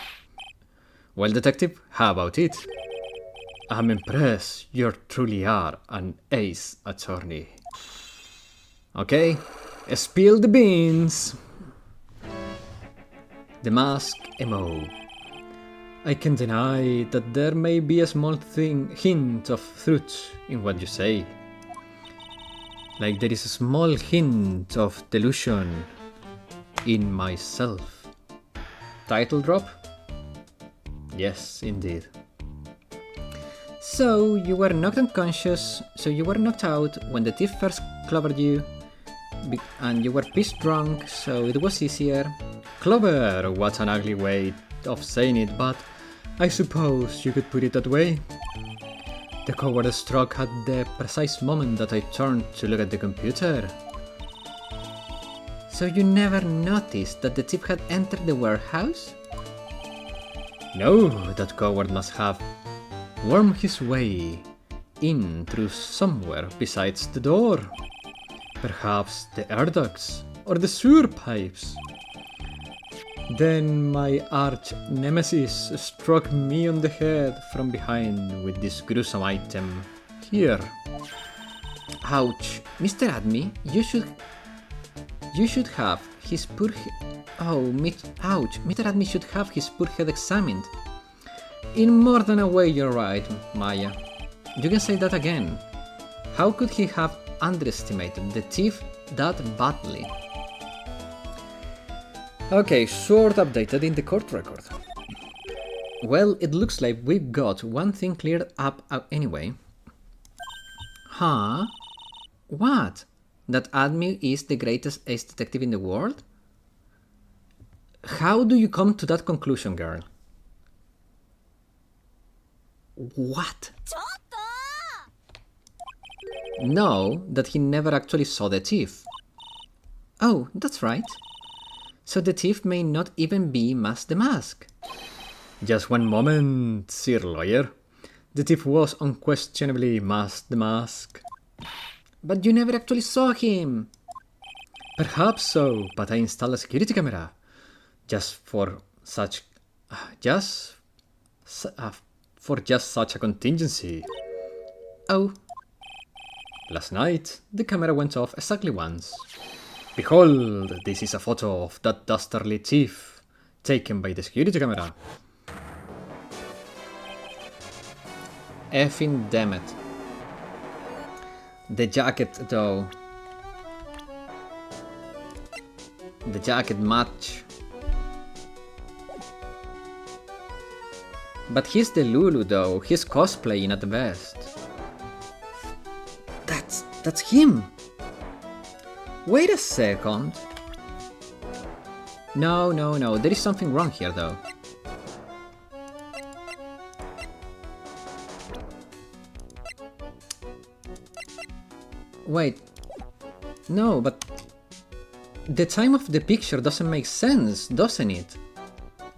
Well, detective, how about it? I'm impressed. You truly are an ace attorney. Okay, spill the beans. The mask MO. I can deny that there may be a small hint of truth in what you say. Like there is a small hint of delusion in myself. Title drop? Yes, indeed. So you were knocked unconscious, so you were knocked out when the thief first clobbered you, and you were pissed drunk, so it was easier. Clever, what an ugly way of saying it, but I suppose you could put it that way. The coward struck at the precise moment that I turned to look at the computer. So you never noticed that the thief had entered the warehouse? No, that coward must have wormed his way in through somewhere besides the door. Perhaps the air ducts or the sewer pipes. Then my arch nemesis struck me on the head from behind with this gruesome item here. Ouch, Mr. Admi, you should have his poor ouch, Mr. Admi should have his poor head examined. In more than a way, you're right, Maya. You can say that again. How could he have underestimated the thief that badly? Okay, sword updated in the court record. Well, it looks like we've got one thing cleared up anyway. Huh? What? That Admi is the greatest ace detective in the world? How do you come to that conclusion, girl? What? No, that he never actually saw the thief. Oh, that's right. So the thief may not even be the mask. Just one moment, Sir Lawyer. The thief was unquestionably the mask. But you never actually saw him. Perhaps so, but I installed a security camera. For just such a contingency. Oh. Last night, the camera went off exactly once. Behold, this is a photo of that dastardly thief, taken by the security camera. Effing damn it. The jacket though. The jacket match. But he's the Lulu though, he's cosplaying at the best. That's him! Wait a second. No, there is something wrong here though. Wait. No, but... The time of the picture doesn't make sense, doesn't it?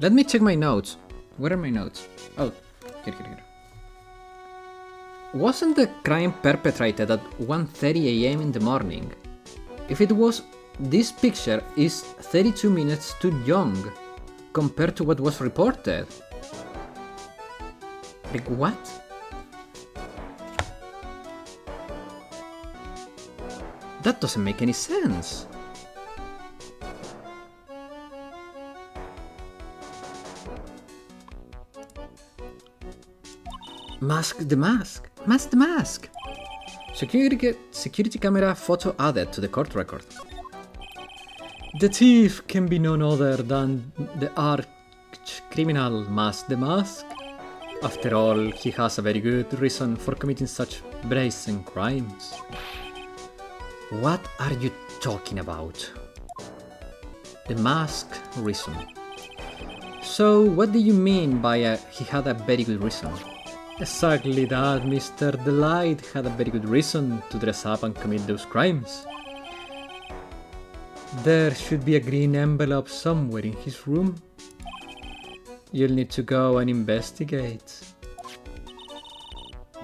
Let me check my notes. Where are my notes? Oh, here. Wasn't the crime perpetrated at 1:30 AM in the morning? If it was, this picture is 32 minutes too young compared to what was reported. Like what? That doesn't make any sense. Mask the mask. Mask the mask. Security camera photo added to the court record. The thief can be none other than the arch criminal Mask the Mask. After all, he has a very good reason for committing such brazen crimes. What are you talking about? The mask reason. So, what do you mean by he had a very good reason? Exactly that, Mr. Delight had a very good reason to dress up and commit those crimes. There should be a green envelope somewhere in his room. You'll need to go and investigate.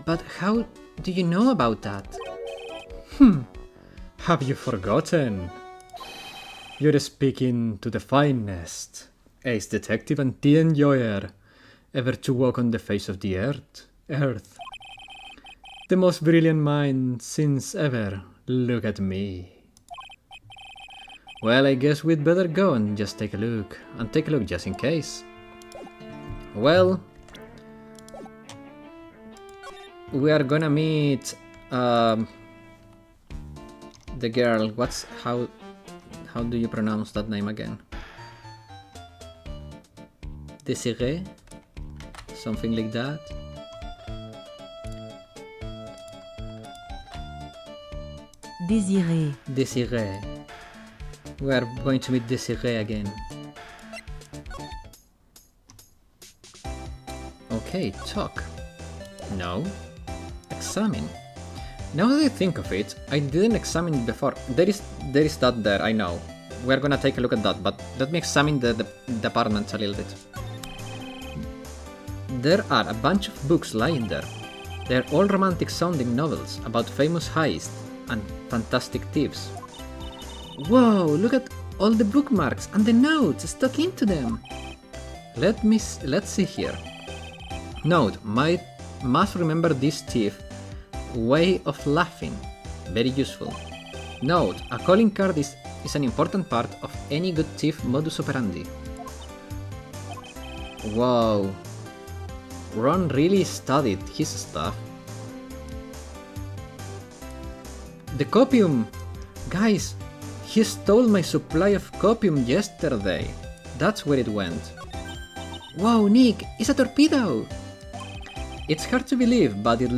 But how do you know about that? Have you forgotten? You're speaking to the finest ace detective and tea enjoyer ever to walk on the face of the earth. The most brilliant mind since ever. Look at me. Well, I guess we'd better go and just take a look. And take a look just in case. Well, we are gonna meet the girl. How do you pronounce that name again? Desiree? Something like that. Desiree. We are going to meet Desiree again. Okay, talk. No. Examine. Now that I think of it, I didn't examine it before. There is that there, I know. We're gonna take a look at that, but let me examine the apartment a little bit. There are a bunch of books lying there. They're all romantic sounding novels about famous heists and fantastic thieves. Whoa, look at all the bookmarks and the notes stuck into them. Let's see here. Note, must remember this thief way of laughing. Very useful. Note, a calling card is an important part of any good thief modus operandi. Whoa. Ron really studied his stuff. The copium! Guys, he stole my supply of copium yesterday. That's where it went. Whoa, Nick, it's a torpedo! It's hard to believe, but it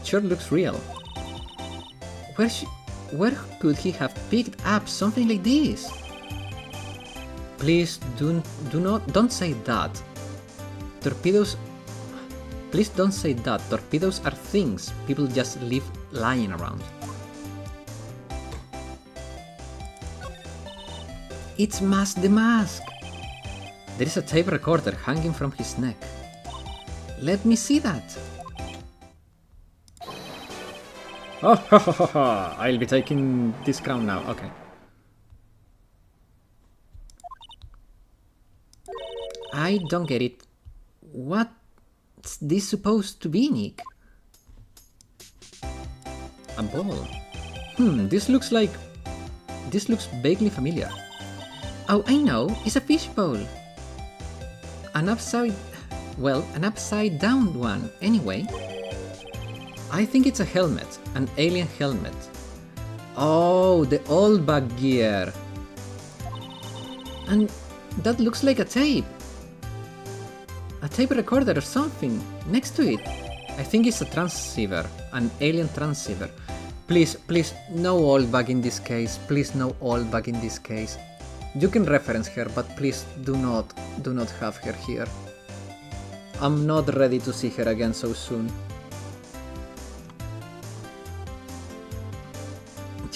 sure looks real. Where could he have picked up something like this? Please don't say that. Please don't say that. Torpedoes are things people just leave lying around. It's Mask the Mask! There is a tape recorder hanging from his neck. Let me see that! Oh, ha ha ha ha! I'll be taking this crown now, okay. I don't get it. What's this supposed to be, Nick? A ball. This looks vaguely familiar. Oh, I know, it's a fishbowl. An upside down one, anyway. I think it's a helmet, an alien helmet. Oh, the old bug gear. And that looks like a tape. A tape recorder or something, next to it. I think it's a transceiver, an alien transceiver. Please, no old bug in this case, please no old bug in this case. You can reference her, but please do not have her here. I'm not ready to see her again so soon.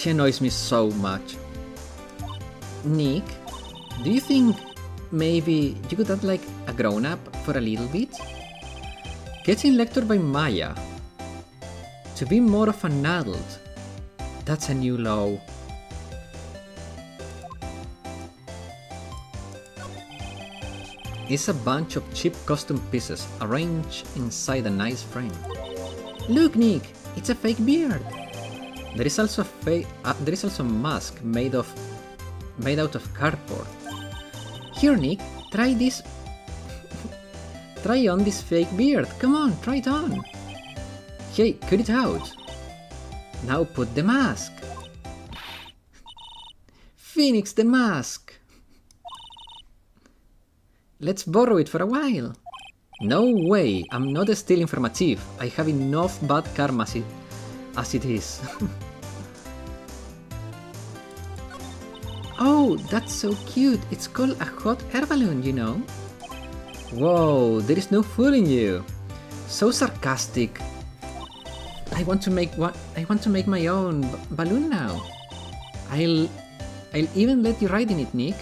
She annoys me so much. Nick, do you think maybe you could act like a grown-up for a little bit? Getting lectured by Maya. To be more of an adult. That's a new low. It's a bunch of cheap custom pieces arranged inside a nice frame. Look, Nick, it's a fake beard. There is also a mask made out of cardboard. Here, Nick, try this. Try on this fake beard. Come on, try it on. Hey, cut it out. Now put the mask. Phoenix the mask. Let's borrow it for a while. No way, I'm not still informative. I have enough bad karma as it is. Oh, that's so cute. It's called a hot air balloon, you know. Whoa, there is no fooling you. So sarcastic. I want to make my own balloon now. I'll even let you ride in it, Nick.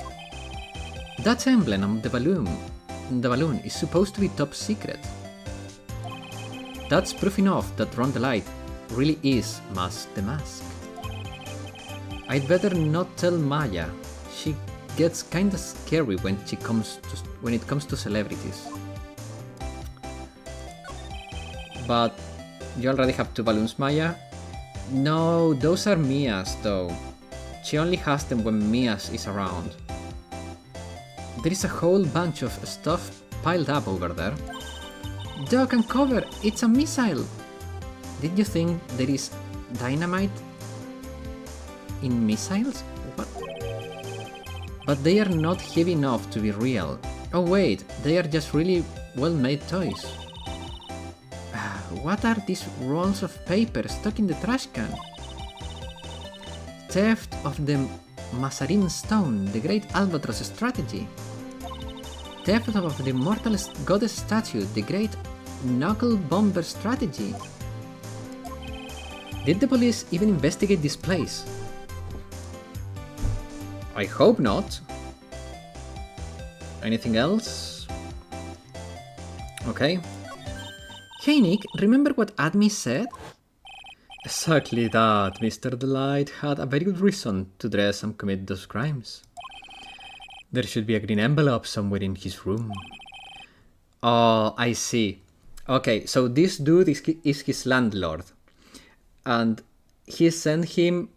That emblem on the balloon is supposed to be top secret. That's proof enough that Ron the Light really is the mask. I'd better not tell Maya. She gets kinda scary when it comes to celebrities. But you already have 2 balloons, Maya? No, those are Mia's though. She only has them when Mia's is around. There is a whole bunch of stuff piled up over there. Duck and cover, it's a missile! Did you think there is dynamite in missiles? What? But they are not heavy enough to be real. Oh wait, they are just really well-made toys. What are these rolls of paper stuck in the trash can? Theft of the Mazarin Stone, the Great Albatross Strategy. Theft of the Immortal Goddess Statue, the Great Knuckle Bomber Strategy. Did the police even investigate this place? I hope not. Anything else? Okay. Hey Nick, remember what Admi said? Exactly that. Mr. Delight had a very good reason to dress and commit those crimes. There should be a green envelope somewhere in his room. Oh, I see. Okay, so this dude is his landlord. And he sent him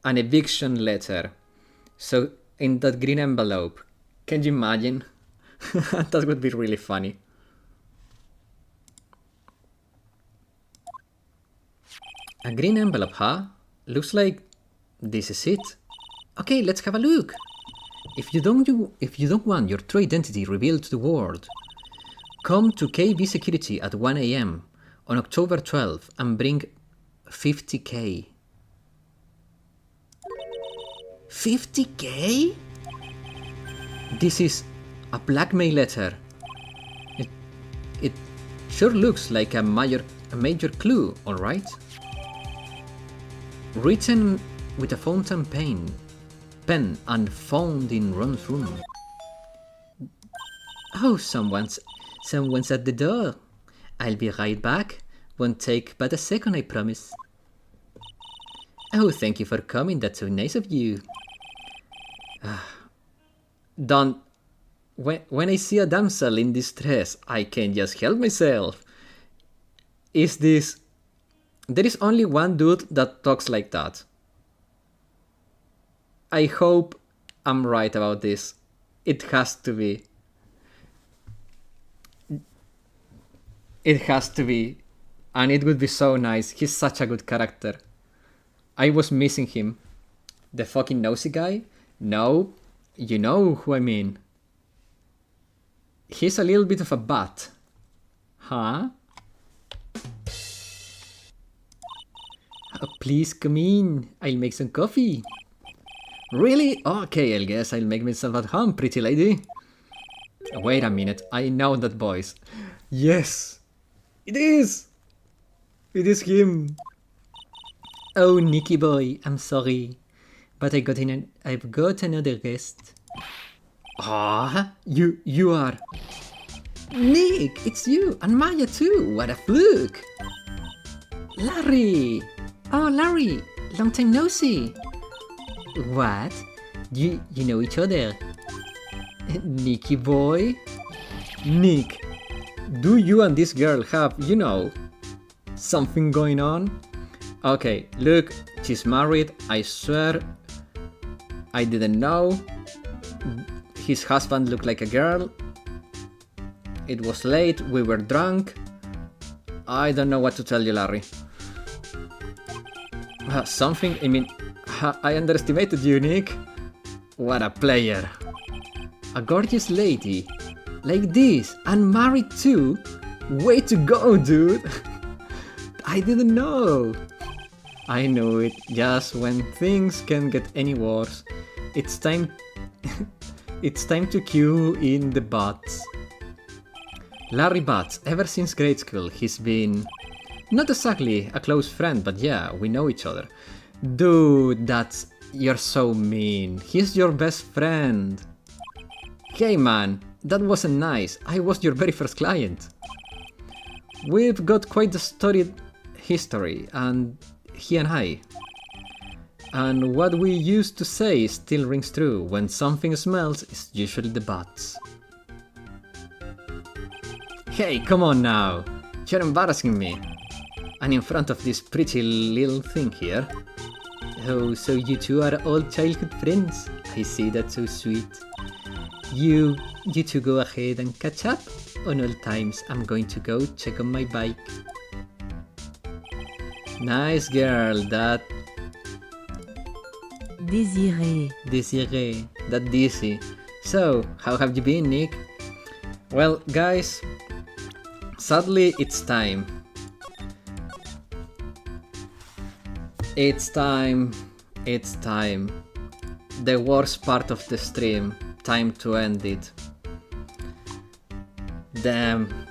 an eviction letter. So, in that green envelope, can you imagine? That would be really funny. A green envelope, huh? Looks like this is it. Okay, let's have a look. If you don't want your true identity revealed to the world, come to KB Security at 1 AM on October 12th and bring 50k. 50k? This is a blackmail letter. It sure looks like a major clue, alright? Written with a fountain pen and found in Ron's room. Oh, someone's at the door. I'll be right back. Won't take but a second, I promise. Oh, thank you for coming. That's so nice of you. Don't. When I see a damsel in distress, I can't just help myself. There is only one dude that talks like that. I hope I'm right about this. It has to be. It has to be. And it would be so nice. He's such a good character. I was missing him. The fucking nosy guy? No, you know who I mean. He's a little bit of a bat. Huh? Oh, please come in. I'll make some coffee. Really? Okay, I guess I'll make myself at home, pretty lady. Wait a minute, I know that voice. Yes! It is! It is him! Oh, Nicky boy, I'm sorry, but I've got another guest. Ah, you are... Nick, it's you, and Maya too, what a fluke! Larry! Oh, Larry, long time no see. What? You know each other? Nicky boy? Nick, do you and this girl have, something going on? Okay, look, she's married, I swear. I didn't know. His husband looked like a girl. It was late, we were drunk. I don't know what to tell you, Larry. I underestimated you, Nick. What a player. A gorgeous lady. Like this, and married too? Way to go, dude. I didn't know. I knew it, just when things can't get any worse. It's time to cue in the Butts. Larry Butts, ever since grade school, he's been... not exactly a close friend, but yeah, we know each other. Dude, you're so mean. He's your best friend. Hey man, that wasn't nice. I was your very first client. We've got quite the storied history, and he and I. And what we used to say still rings true. When something smells, it's usually the butts. Hey, come on now. You're embarrassing me. And in front of this pretty little thing here. Oh, so you two are old childhood friends. I see, that's so sweet. You two go ahead and catch up on old times. I'm going to go check on my bike. Nice girl, that... Désiré, that Dizzy. So, how have you been, Nick? Well, guys, sadly it's time. It's time. The worst part of the stream. Time to end it. Damn.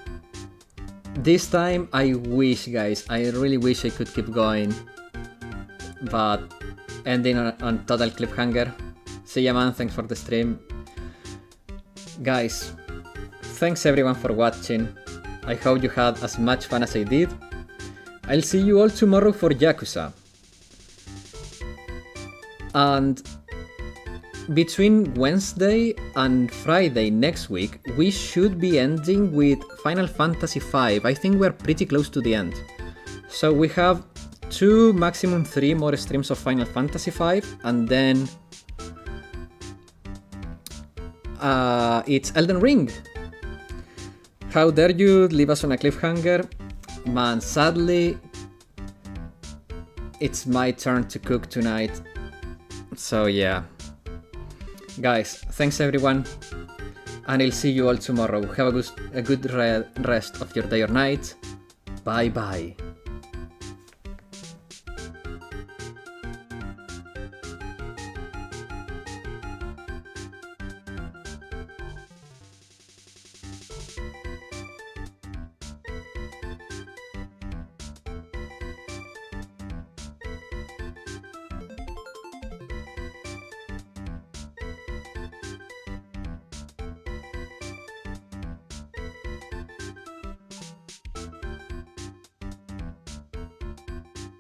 This time I wish, guys, I really wish I could keep going. But ending on total cliffhanger. See ya, man, thanks for the stream. Guys, thanks everyone for watching. I hope you had as much fun as I did. I'll see you all tomorrow for Yakuza. And between Wednesday and Friday next week, we should be ending with Final Fantasy V. I think we're pretty close to the end. So we have 2, maximum 3 more streams of Final Fantasy V, and then it's Elden Ring. How dare you leave us on a cliffhanger? Man, sadly, it's my turn to cook tonight. So yeah. Guys, thanks everyone, and I'll see you all tomorrow. Have a good rest of your day or night. Bye bye.